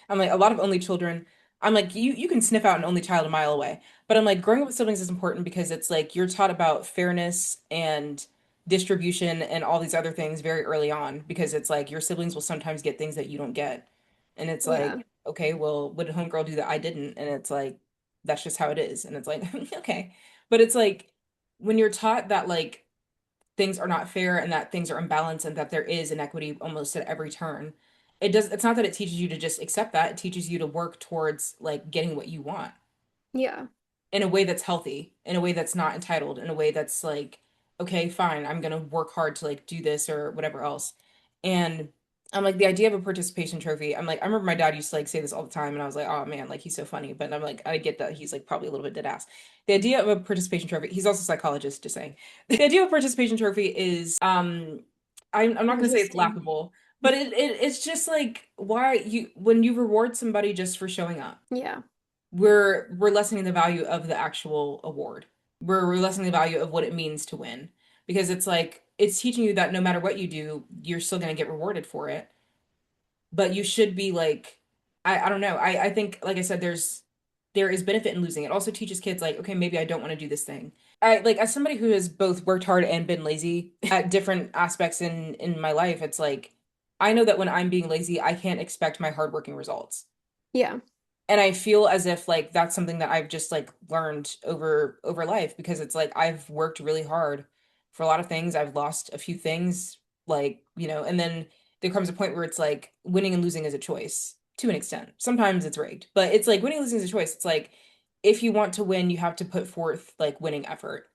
I'm like a lot of only children. I'm like you can sniff out an only child a mile away. But I'm like growing up with siblings is important because it's like you're taught about fairness and distribution and all these other things very early on because it's like your siblings will sometimes get things that you don't get. And it's Yeah. like, okay, well, what did homegirl do that I didn't? And it's like that's just how it is. And it's like, okay. But it's like when you're taught that like things are not fair and that things are imbalanced and that there is inequity almost at every turn. It's not that it teaches you to just accept that, it teaches you to work towards like getting what you want Yeah. in a way that's healthy, in a way that's not entitled, in a way that's like, okay, fine, I'm gonna work hard to like do this or whatever else. And I'm like the idea of a participation trophy. I'm like, I remember my dad used to like say this all the time, and I was like, oh man, like he's so funny. But I'm like, I get that he's like probably a little bit dead ass. The idea of a participation trophy, he's also a psychologist, just saying. The idea of a participation trophy is I'm not gonna say it's Interesting. laughable, but it's just like why you when you reward somebody just for showing up Yeah. we're lessening the value of the actual award. We're lessening the value of what it means to win because it's like it's teaching you that no matter what you do, you're still going to get rewarded for it. But you should be like I don't know. I think like I said there is benefit in losing. It also teaches kids like okay, maybe I don't want to do this thing. I like as somebody who has both worked hard and been lazy at different aspects in my life, it's like I know that when I'm being lazy, I can't expect my hardworking results. Yeah. And I feel as if like that's something that I've just like learned over life because it's like I've worked really hard for a lot of things. I've lost a few things, like, and then there comes a point where it's like winning and losing is a choice to an extent. Sometimes it's rigged, but it's like winning and losing is a choice. It's like if you want to win, you have to put forth like winning effort.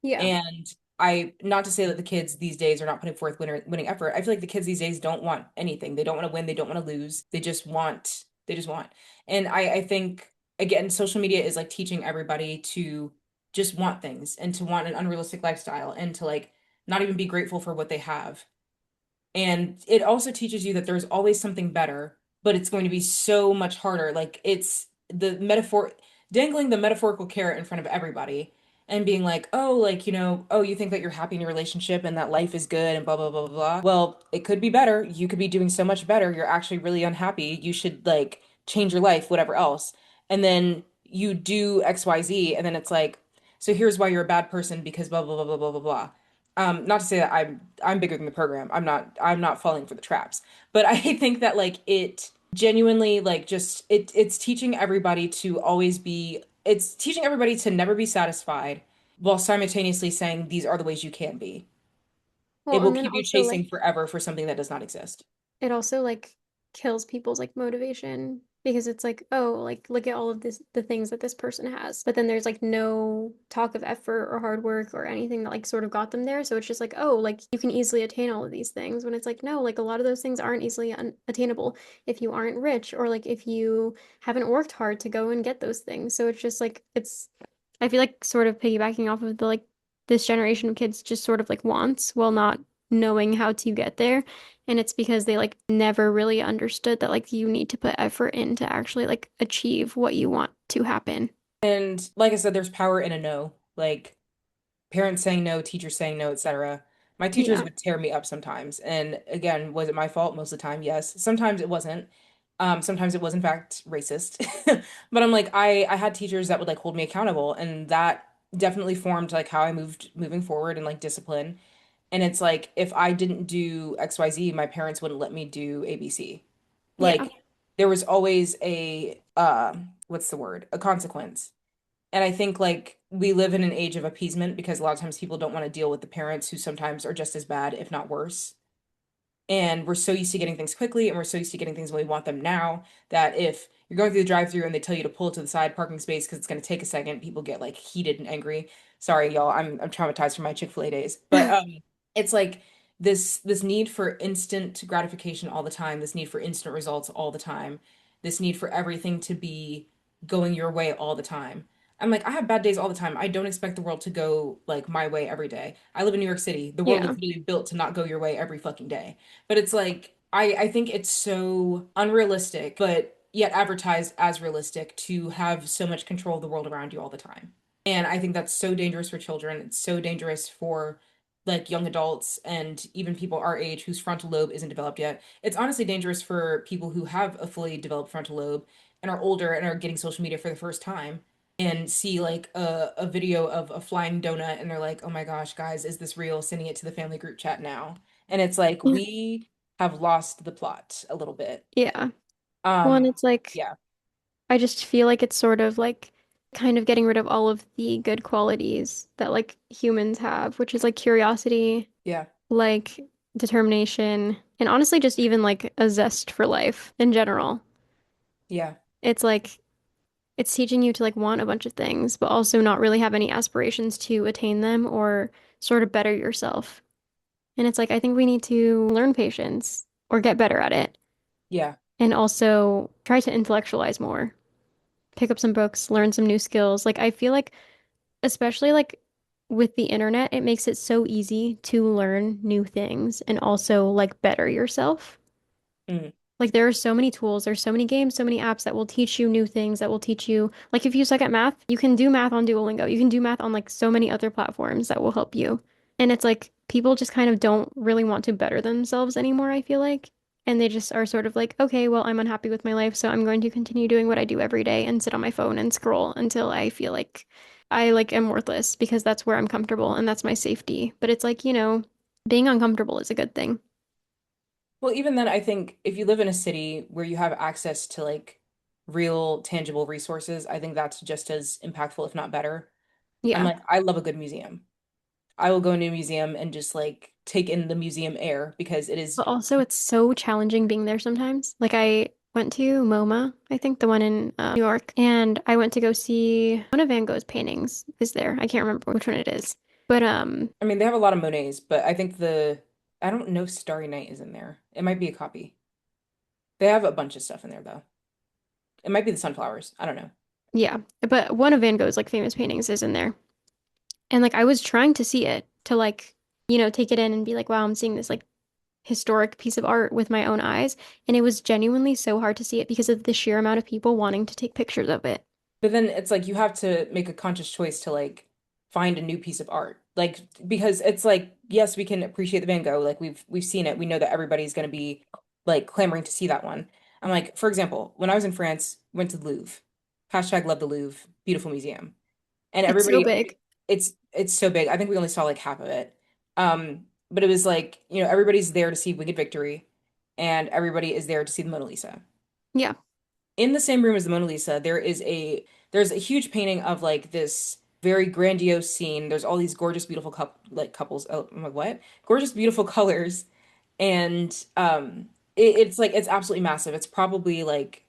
Yeah. And I, not to say that the kids these days are not putting forth winning effort. I feel like the kids these days don't want anything. They don't want to win. They don't want to lose. They just want. And I think, again, social media is like teaching everybody to just want things and to want an unrealistic lifestyle and to like not even be grateful for what they have. And it also teaches you that there's always something better, but it's going to be so much harder. Like it's the metaphor, dangling the metaphorical carrot in front of everybody and being like, oh, like, oh, you think that you're happy in your relationship and that life is good and blah, blah, blah, blah, blah. Well, it could be better. You could be doing so much better. You're actually really unhappy. You should like change your life, whatever else. And then you do XYZ, and then it's like, so here's why you're a bad person because blah, blah, blah, blah, blah, blah, blah. Not to say that I'm bigger than the program. I'm not falling for the traps. But I think that like it genuinely like just it's teaching everybody to always be it's teaching everybody to never be satisfied while simultaneously saying these are the ways you can be. It Well, will and then keep you also chasing like forever for something that does not exist. it also like kills people's like motivation because it's like, oh, like look at all of the things that this person has. But then there's like no talk of effort or hard work or anything that like sort of got them there. So it's just like, oh, like you can easily attain all of these things when it's like, no, like a lot of those things aren't easily attainable if you aren't rich or like if you haven't worked hard to go and get those things. So it's just like I feel like sort of piggybacking off of the like this generation of kids just sort of like wants while not knowing how to get there. And it's because they like never really understood that like you need to put effort in to actually like achieve what you want to happen. And like I said, there's power in a no. Like parents saying no, teachers saying no, etc. My teachers Yeah. would tear me up sometimes. And again, was it my fault most of the time? Yes. Sometimes it wasn't. Sometimes it was in fact racist. But I'm like, I had teachers that would like hold me accountable, and that definitely formed like how I moving forward and like discipline. And it's like if I didn't do XYZ, my parents wouldn't let me do ABC. Yeah. Like there was always a what's the word? A consequence. And I think like we live in an age of appeasement because a lot of times people don't want to deal with the parents who sometimes are just as bad, if not worse. And we're so used to getting things quickly and we're so used to getting things when we want them now that if you're going through the drive-through and they tell you to pull to the side parking space because it's going to take a second, people get like heated and angry. Sorry, y'all, I'm traumatized from my Chick-fil-A days. But it's like this need for instant gratification all the time, this need for instant results all the time, this need for everything to be going your way all the time. I'm like, I have bad days all the time. I don't expect the world to go like my way every day. I live in New York City. The world is Yeah. literally built to not go your way every fucking day. But it's like I think it's so unrealistic, but yet advertised as realistic to have so much control of the world around you all the time. And I think that's so dangerous for children. It's so dangerous for like young adults and even people our age whose frontal lobe isn't developed yet. It's honestly dangerous for people who have a fully developed frontal lobe and are older and are getting social media for the first time and see like a video of a flying donut and they're like, "Oh my gosh, guys, is this real?" Sending it to the family group chat now. And it's like we have lost the plot a little bit. Yeah. Well, and Um it's like yeah. I just feel like it's sort of like kind of getting rid of all of the good qualities that like humans have, which is like curiosity, Yeah. like determination, and honestly just even like a zest for life in general. Yeah. It's like it's teaching you to like want a bunch of things, but also not really have any aspirations to attain them or sort of better yourself. And it's like I think we need to learn patience or get better at it Yeah. and also try to intellectualize more. Pick up some books, learn some new skills. Like I feel like especially like with the internet, it makes it so easy to learn new things and also like better yourself. Mm. Like there are so many tools, there's so many games, so many apps that will teach you new things, that will teach you, like if you suck at math, you can do math on Duolingo. You can do math on like so many other platforms that will help you. And it's like people just kind of don't really want to better themselves anymore, I feel like. And they just are sort of like, okay, well, I'm unhappy with my life, so I'm going to continue doing what I do every day and sit on my phone and scroll until I feel like I like am worthless because that's where I'm comfortable and that's my safety. But it's like, being uncomfortable is a good thing. Well, even then, I think if you live in a city where you have access to like real tangible resources, I think that's just as impactful, if not better. I'm Yeah. like, I love a good museum. I will go into a museum and just like take in the museum air because it is. But also, it's so challenging being there sometimes. Like, I went to MoMA, I think the one in New York, and I went to go see one of Van Gogh's paintings is there. I can't remember which one it is. But I mean, they have a lot of Monets, but I think I don't know if Starry Night is in there. It might be a copy. They have a bunch of stuff in there though. It might be the sunflowers. I don't know. yeah, but one of Van Gogh's like famous paintings is in there. And like I was trying to see it to like, take it in and be like, wow, I'm seeing this like historic piece of art with my own eyes. And it was genuinely so hard to see it because of the sheer amount of people wanting to take pictures of it. But then it's like you have to make a conscious choice to like find a new piece of art. Like because it's like yes, we can appreciate the Van Gogh. Like we've seen it. We know that everybody's going to be like clamoring to see that one. I'm like, for example, when I was in France, went to the Louvre. Hashtag love the Louvre, beautiful museum. And It's so everybody big. it's so big. I think we only saw like half of it. But it was like, everybody's there to see Wicked Victory and everybody is there to see the Mona Lisa. Yeah. In the same room as the Mona Lisa, there's a huge painting of like this very grandiose scene. There's all these gorgeous, beautiful couples. Oh, I'm like, what? Gorgeous, beautiful colors. And it's like it's absolutely massive. It's probably like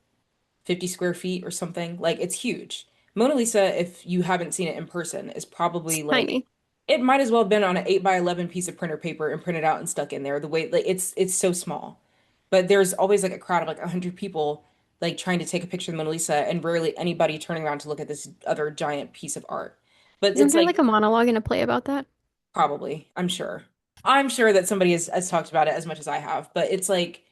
50 square feet or something. Like it's huge. Mona Lisa, if you haven't seen it in person, is It's probably like tiny. it might as well have been on an 8 by 11 piece of printer paper and printed out and stuck in there. The way like it's so small. But there's always like a crowd of like 100 people like trying to take a picture of the Mona Lisa and rarely anybody turning around to look at this other giant piece of art. But Isn't it's there like like a monologue in a play about that? probably, I'm sure. I'm sure that somebody has talked about it as much as I have, but it's like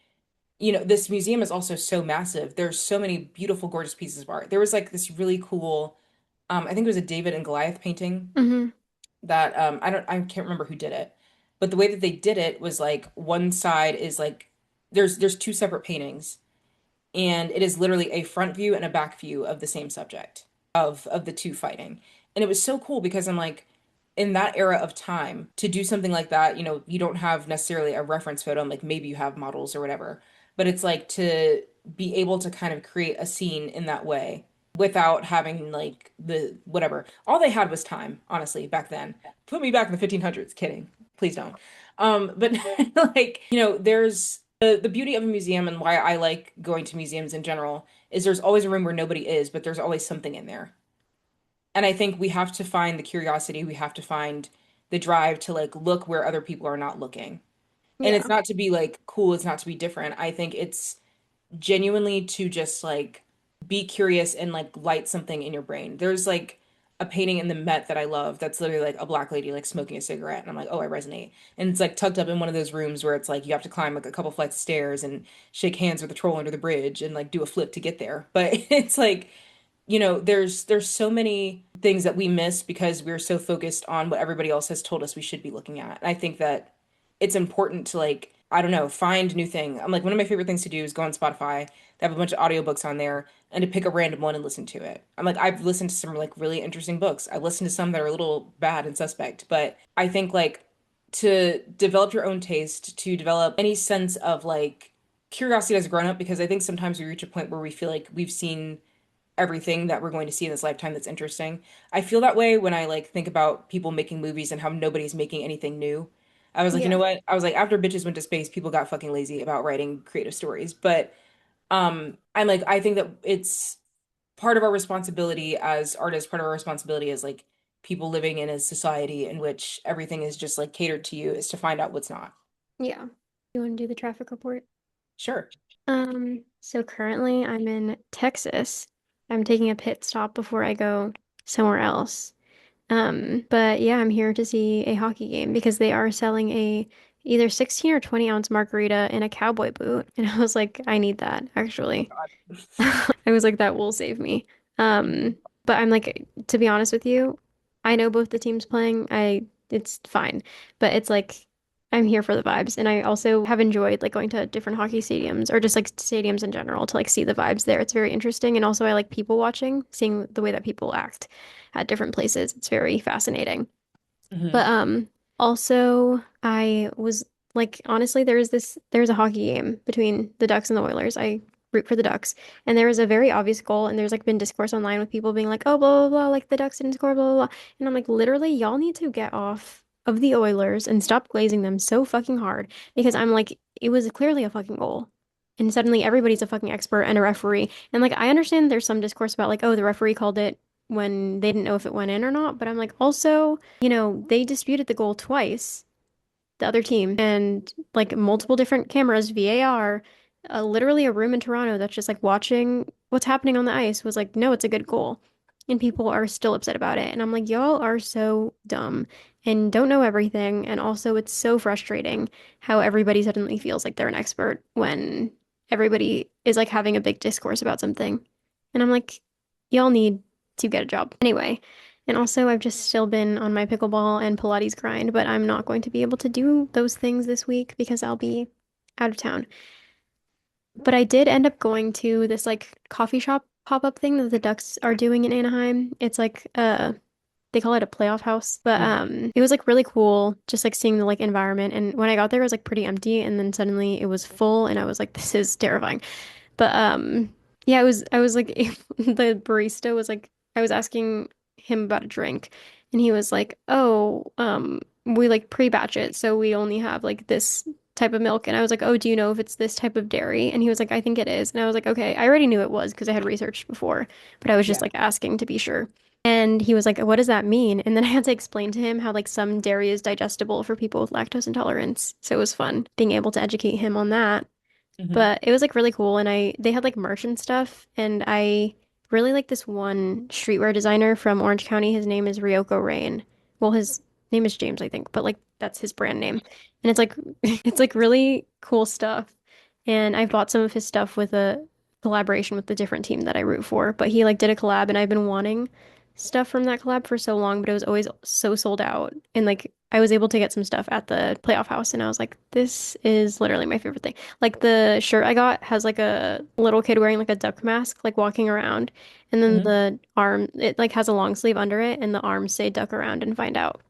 this museum is also so massive. There's so many beautiful, gorgeous pieces of art. There was like this really cool, I think it was a David and Goliath painting Hmm. that I can't remember who did it, but the way that they did it was like one side is like there's two separate paintings, and it is literally a front view and a back view of the same subject of the two fighting. And it was so cool because I'm like, in that era of time, to do something like that, you don't have necessarily a reference photo, and like maybe you have models or whatever, but it's like to be able to kind of create a scene in that way without having like the whatever. All they had was time, honestly, back then. Put me back in the 1500s, kidding. Please don't. But like, there's the beauty of a museum and why I like going to museums in general is there's always a room where nobody is, but there's always something in there. And I think we have to find the curiosity, we have to find the drive to like look where other people are not looking. And it's Yeah. not to be like cool, it's not to be different. I think it's genuinely to just like be curious and like light something in your brain. There's like a painting in the Met that I love that's literally like a black lady like smoking a cigarette, and I'm like, oh, I resonate. And it's like tucked up in one of those rooms where it's like you have to climb like a couple flights of stairs and shake hands with the troll under the bridge and like do a flip to get there. But it's like, there's so many things that we miss because we're so focused on what everybody else has told us we should be looking at. And I think that it's important to like, I don't know, find new thing. I'm like, one of my favorite things to do is go on Spotify. They have a bunch of audiobooks on there and to pick a random one and listen to it. I'm like, I've listened to some like really interesting books. I listened to some that are a little bad and suspect, but I think like to develop your own taste, to develop any sense of like curiosity as a grown up, because I think sometimes we reach a point where we feel like we've seen everything that we're going to see in this lifetime that's interesting. I feel that way when I like think about people making movies and how nobody's making anything new. I was like, you know Yeah. what? I was like, after bitches went to space, people got fucking lazy about writing creative stories. But I'm like, I think that it's part of our responsibility as artists, part of our responsibility as like people living in a society in which everything is just like catered to you is to find out what's not. Yeah. You want to do the traffic report? Sure. So currently I'm in Texas. I'm taking a pit stop before I go somewhere else. But yeah, I'm here to see a hockey game because they are selling a either 16 or 20-ounce margarita in a cowboy boot. And I was like, I need that actually. God. I was like, that will save me. Um, but I'm like, to be honest with you, I know both the teams playing. It's fine. But it's like I'm here for the vibes. And I also have enjoyed like going to different hockey stadiums or just like stadiums in general to like see the vibes there. It's very interesting. And also I like people watching, seeing the way that people act at different places. It's very fascinating. But Hmm. also I was like honestly there's a hockey game between the Ducks and the Oilers. I root for the Ducks. And there was a very obvious goal and there's like been discourse online with people being like, "Oh, blah blah blah, like the Ducks didn't score, blah blah blah." And I'm like, "Literally, y'all need to get off of the Oilers and stop glazing them so fucking hard because I'm like it was clearly a fucking goal." And suddenly everybody's a fucking expert and a referee. And like I understand there's some discourse about like, "Oh, the referee called it when they didn't know if it went in or not." But I'm like, also they disputed the goal twice, the other team, and like multiple different cameras, VAR, literally a room in Toronto that's just like watching what's happening on the ice was like, no, it's a good goal. And people are still upset about it. And I'm like, y'all are so dumb and don't know everything. And also, it's so frustrating how everybody suddenly feels like they're an expert when everybody is like having a big discourse about something. And I'm like, y'all need to get a job. Anyway, and also, I've just still been on my pickleball and Pilates grind, but I'm not going to be able to do those things this week because I'll be out of town. But I did end up going to this like coffee shop pop-up thing that the Ducks are doing in Anaheim. It's like they call it a playoff house, but it was like really cool just like seeing the like environment. And when I got there it was like pretty empty and then suddenly it was full and I was like this is terrifying. But yeah, I was like the barista was like I was asking him about a drink and he was like, "Oh, we like pre-batch it, so we only have like this type of milk." And I was like, "Oh, do you know if it's this type of dairy?" And he was like, "I think it is." And I was like, "Okay, I already knew it was because I had researched before, but I was just Yeah. like asking to be sure." And he was like, "What does that mean?" And then I had to explain to him how like some dairy is digestible for people with lactose intolerance. So it was fun being able to educate him on that. Hmm. But it was like really cool and I they had like merch and stuff and I really like this one streetwear designer from Orange County. His name is Ryoko Rain. Well, his name is James, I think, but like that's his brand name. And it's like it's like really cool stuff. And I bought some of his stuff with a collaboration with the different team that I root for. But he like did a collab and I've been wanting stuff from that collab for so long, but it was always so sold out. And like I was able to get some stuff at the playoff house and I was like, this is literally my favorite thing. Like the shirt I got has like a little kid wearing like a duck mask, like walking around. And then Hmm. the arm, it like has a long sleeve under it, and the arms say duck around and find out.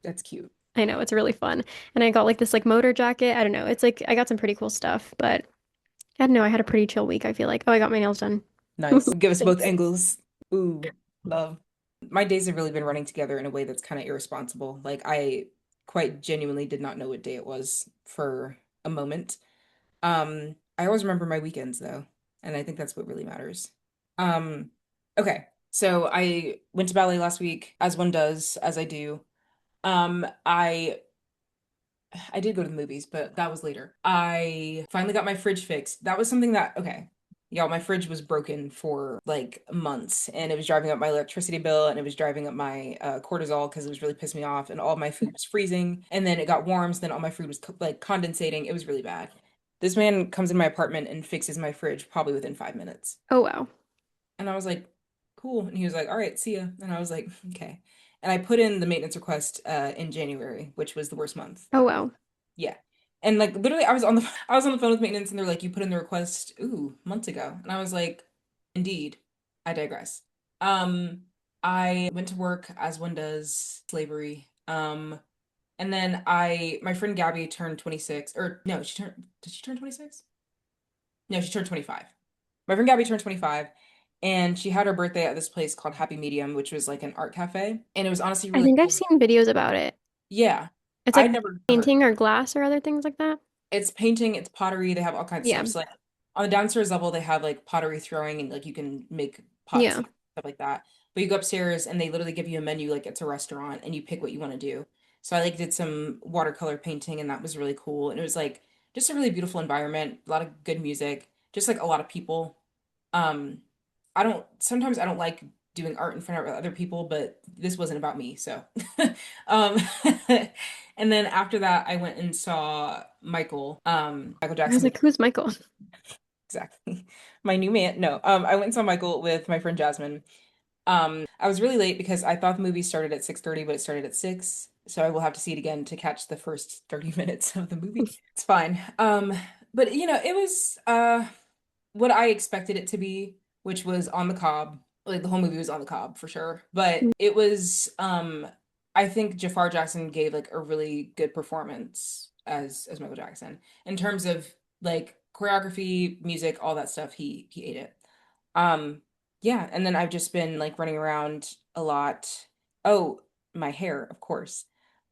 That's cute. I know, it's really fun. And I got like this like motor jacket. I don't know. It's like I got some pretty cool stuff, but I don't know. I had a pretty chill week, I feel like. Oh, I got my nails done. Nice. Give us both Thanks. angles. Ooh, love. My days have really been running together in a way that's kind of irresponsible. Like I quite genuinely did not know what day it was for a moment. I always remember my weekends though, and I think that's what really matters. Um, okay. So I went to ballet last week, as one does, as I do. I did go to the movies, but that was later. I finally got my fridge fixed. That was something that, okay. Y'all, my fridge was broken for like months, and it was driving up my electricity bill, and it was driving up my cortisol because it was really pissing me off, and all my food was freezing, and then it got warm, so then all my food was like condensating. It was really bad. This man comes in my apartment and fixes my fridge probably within 5 minutes. Oh wow. And I was like, cool. And he was like, all right, see ya. And I was like, okay. And I put in the maintenance request in January, which was the worst month. Oh wow. Yeah. And like literally I was on the phone with maintenance and they're like, you put in the request, ooh, months ago. And I was like, indeed, I digress. I went to work as one does, slavery. And then my friend Gabby turned 26, or no, did she turn 26? No, she turned 25. My friend Gabby turned 25 and she had her birthday at this place called Happy Medium, which was like an art cafe. And it was honestly I really think I've cool. seen videos about it. Yeah. It's I like never heard. painting or glass or other things like that. It's painting, it's pottery, they have all kinds of Yeah. stuff. So like on the downstairs level, they have like pottery throwing and like you can make pots Yeah. and stuff like that. But you go upstairs and they literally give you a menu like it's a restaurant and you pick what you want to do. So I like did some watercolor painting and that was really cool. And it was like just a really beautiful environment, a lot of good music, just like a lot of people. Um, I don't sometimes I don't like doing art in front of other people, but this wasn't about me, so um and then after that I went and saw Michael I was Jackson. like, who's Michael? Exactly. My new man. No, I went and saw Michael with my friend Jasmine. I was really late because I thought the movie started at 6:30, but it started at 6. So I will have to see it again to catch the first 30 minutes of the movie. It's fine. But it was what I expected it to be, which was on the Cobb. Like the whole movie was on the Cobb for sure. But it was I think Jafar Jackson gave like a really good performance as Michael Jackson in terms of like choreography, music, all that stuff. He ate it. Um yeah, and then I've just been like running around a lot. Oh, my hair, of course.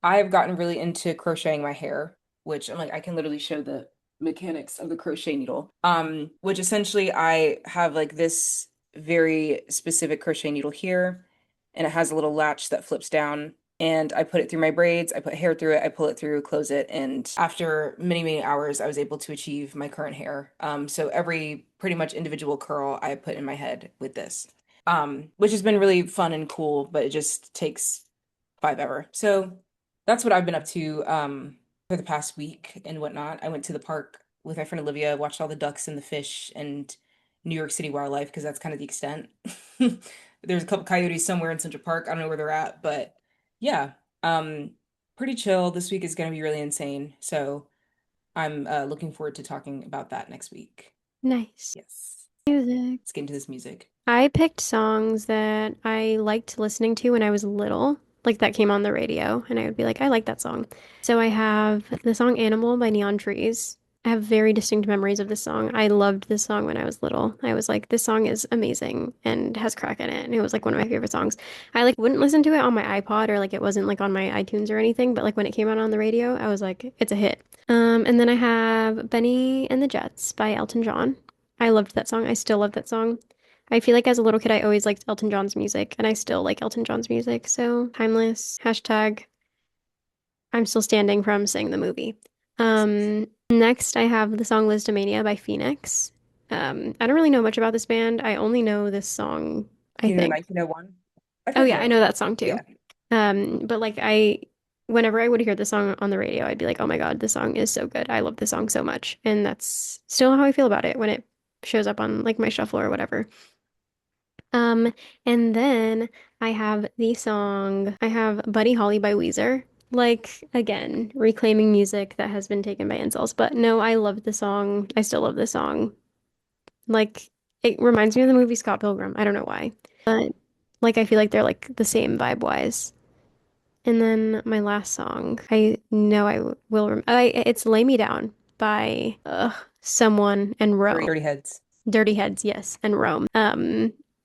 I've gotten really into crocheting my hair, which I'm like I can literally show the mechanics of the crochet needle. Which essentially I have like this very specific crochet needle here, and it has a little latch that flips down. And I put it through my braids, I put hair through it, I pull it through, close it, and after many, many hours, I was able to achieve my current hair. So every pretty much individual curl I put in my head with this, which has been really fun and cool, but it just takes five ever. So that's what I've been up to for the past week and whatnot. I went to the park with my friend Olivia, watched all the ducks and the fish and New York City wildlife because that's kind of the extent. There's a couple coyotes somewhere in Central Park. I don't know where they're at, but yeah, um, pretty chill. This week is going to be really insane. So I'm looking forward to talking about that next week. Nice. Yes. So Music. let's get into this music. I picked songs that I liked listening to when I was little, like that came on the radio, and I would be like, I like that song. So I have the song Animal by Neon Trees. I have very distinct memories of this song. I loved this song when I was little. I was like, this song is amazing and has crack in it. And it was like one of my favorite songs. I like wouldn't listen to it on my iPod or like it wasn't like on my iTunes or anything, but like when it came out on the radio, I was like, it's a hit. And then I have Benny and the Jets by Elton John. I loved that song. I still love that song. I feel like as a little kid, I always liked Elton John's music, and I still like Elton John's music. So timeless. Hashtag I'm still standing from seeing the movie. Next, I have the song Listomania by Phoenix. I don't really know much about this band. I only know this song, I You know, think. 1901? I feel Oh like you yeah, I know. know that song too. Yeah, But like whenever I would hear the song on the radio, I'd be like, oh my God, this song is so good. I love this song so much. And that's still how I feel about it when it shows up on like my shuffle or whatever. Um, and then I have Buddy Holly by Weezer. Like, again, reclaiming music that has been taken by incels. But no, I love the song. I still love the song. Like, it reminds me of the movie Scott Pilgrim. I don't know why. But, like, I feel like they're, like, the same vibe-wise. And then my last song, I know will rem it's Lay Me Down by someone and Rome. Dirty Heads. Dirty Heads, yes, and Rome.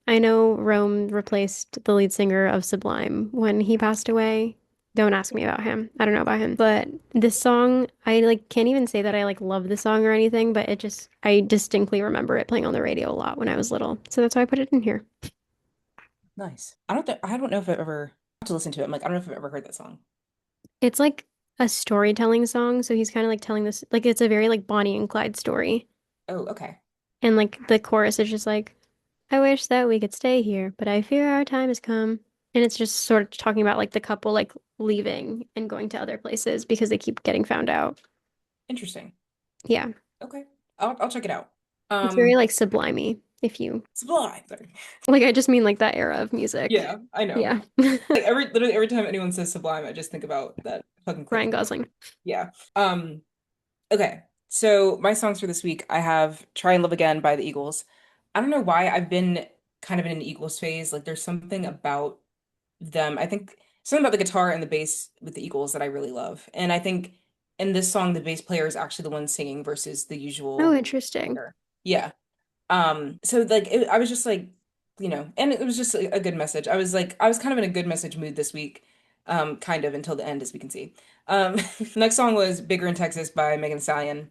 I know Rome replaced the lead singer of Sublime when he passed away. Don't ask me about him. I don't know about him. But this song, I like can't even say that I like love the song or anything, but I distinctly remember it playing on the radio a lot when I was little. So that's why I put it in here. Nice. I don't know if I've ever to listen to it. I'm like, I don't know if I've ever heard that song. It's like a storytelling song, so he's kind of like telling this like it's a very like Bonnie and Clyde story. Oh, okay. And like the chorus is just like, I wish that we could stay here, but I fear our time has come. And it's just sort of talking about like the couple like leaving and going to other places because they keep getting found out. Interesting. Yeah. Okay. I'll check it out. It's very Um, like sublimey, if you Sublime. Sorry. like I just mean like that era of music. Yeah, I know. Yeah. Like literally every time anyone says Sublime, I just think about that fucking clip. Ryan Gosling. Yeah. Okay. So my songs for this week, I have Try and Love Again by the Eagles. I don't know why I've been kind of in an Eagles phase. Like there's something about them. I think something about the guitar and the bass with the Eagles that I really love. And I think in this song, the bass player is actually the one singing versus the Oh, usual interesting. singer. Yeah. So like I was just like, and it was just a good message. I was kind of in a good message mood this week, kind of until the end, as we can see. Next song was Bigger in Texas by Megan Thee Stallion.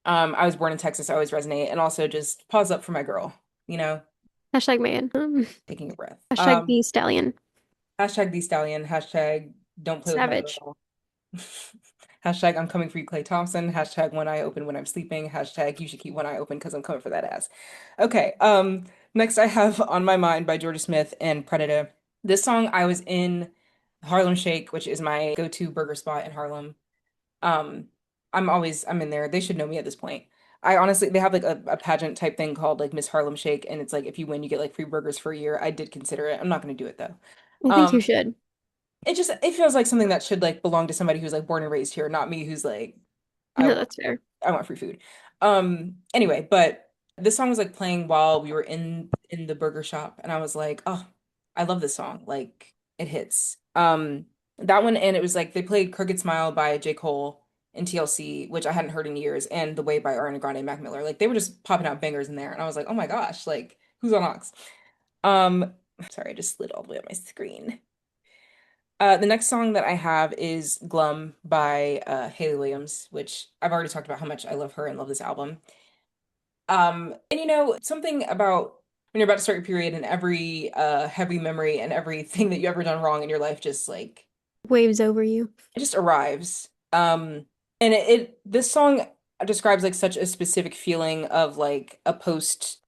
I was born in Texas, I always resonate, and also just pause up for my girl, you know, Hashtag man. taking a breath. Hashtag the stallion. Hashtag the stallion, hashtag don't play with my Savage. girl. Hashtag I'm coming for you, Clay Thompson. Hashtag one eye open when I'm sleeping. Hashtag you should keep one eye open because I'm coming for that ass. Okay, next I have On My Mind by Georgia Smith and Predator. This song I was in Harlem Shake, which is my go-to burger spot in Harlem. Um, I'm in there. They should know me at this point. I honestly, they have like a pageant type thing called like Miss Harlem Shake, and it's like if you win, you get like free burgers for a year. I did consider it. I'm not going to do it though. I think you Um, should. it feels like something that should like belong to somebody who's like born and raised here, not me who's like I No, want that's fair. I want free food. Anyway, but this song was like playing while we were in the burger shop, and I was like, oh, I love this song. Like it hits. That one, and it was like they played Crooked Smile by J. Cole and TLC, which I hadn't heard in years, and The Way by Ariana Grande and Mac Miller. Like they were just popping out bangers in there, and I was like, oh my gosh, like who's on Ox? Um, sorry, I just slid all the way up my screen. The next song that I have is Glum by Haley Williams, which I've already talked about how much I love her and love this album. And something about when you're about to start your period and every heavy memory and everything that you ever done wrong in your life just like Waves over you. it just arrives. And this song describes like such a specific feeling of like a post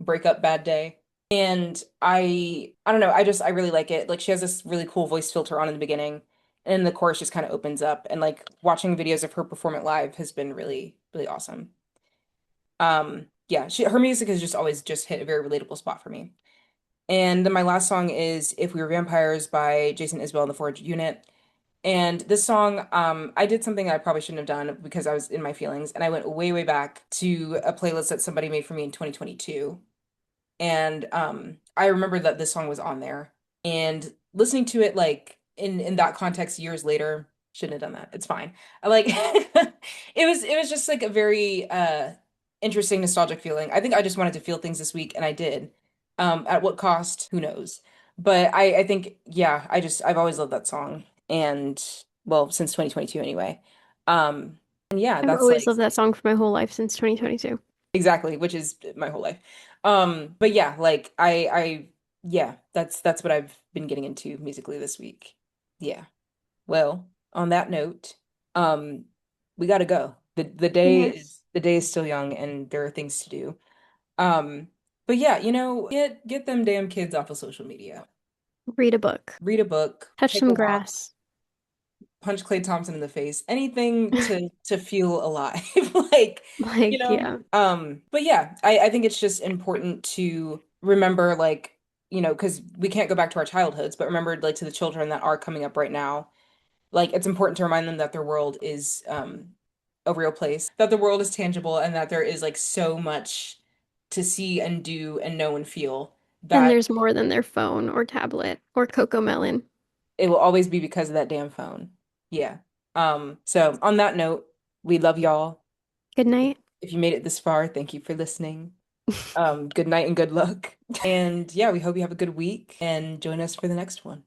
breakup bad day. And I don't know, I really like it. Like she has this really cool voice filter on in the beginning, and the chorus just kind of opens up. And like watching videos of her perform it live has been really, really awesome. Yeah, her music has just always just hit a very relatable spot for me. And then my last song is If We Were Vampires by Jason Isbell and the Forge Unit. And this song, I did something I probably shouldn't have done because I was in my feelings, and I went way, way back to a playlist that somebody made for me in 2022. And I remember that this song was on there. And listening to it like in that context years later, shouldn't have done that. It's fine. I like it was just like a very interesting nostalgic feeling. I think I just wanted to feel things this week and I did. At what cost? Who knows? But I think yeah, I've always loved that song and well, since 2022 anyway. And yeah, I've that's always like loved that song for my whole life since 2022. exactly, which is my whole life. But yeah, like yeah, that's what I've been getting into musically this week. Yeah. Well, on that note, um, we gotta go. Yes. The day is still young and there are things to do. Um, but yeah, get them damn kids off of social media. Read a book. Read a book, Touch take a some walk, grass. punch Clay Thompson in the face, anything to feel alive. Like, Like, yeah. but yeah, I think it's just important to remember like, because we can't go back to our childhoods, but remember like to the children that are coming up right now, like it's important to remind them that their world is a real place, that the world is tangible and that there is like so much to see and do and know and feel And that there's more than their phone or tablet or Coco Melon. it will always be because of that damn phone. Yeah. So on that note, we love y'all. Good night. If you made it this far, thank you for listening. Good night and good luck. And yeah, we hope you have a good week and join us for the next one.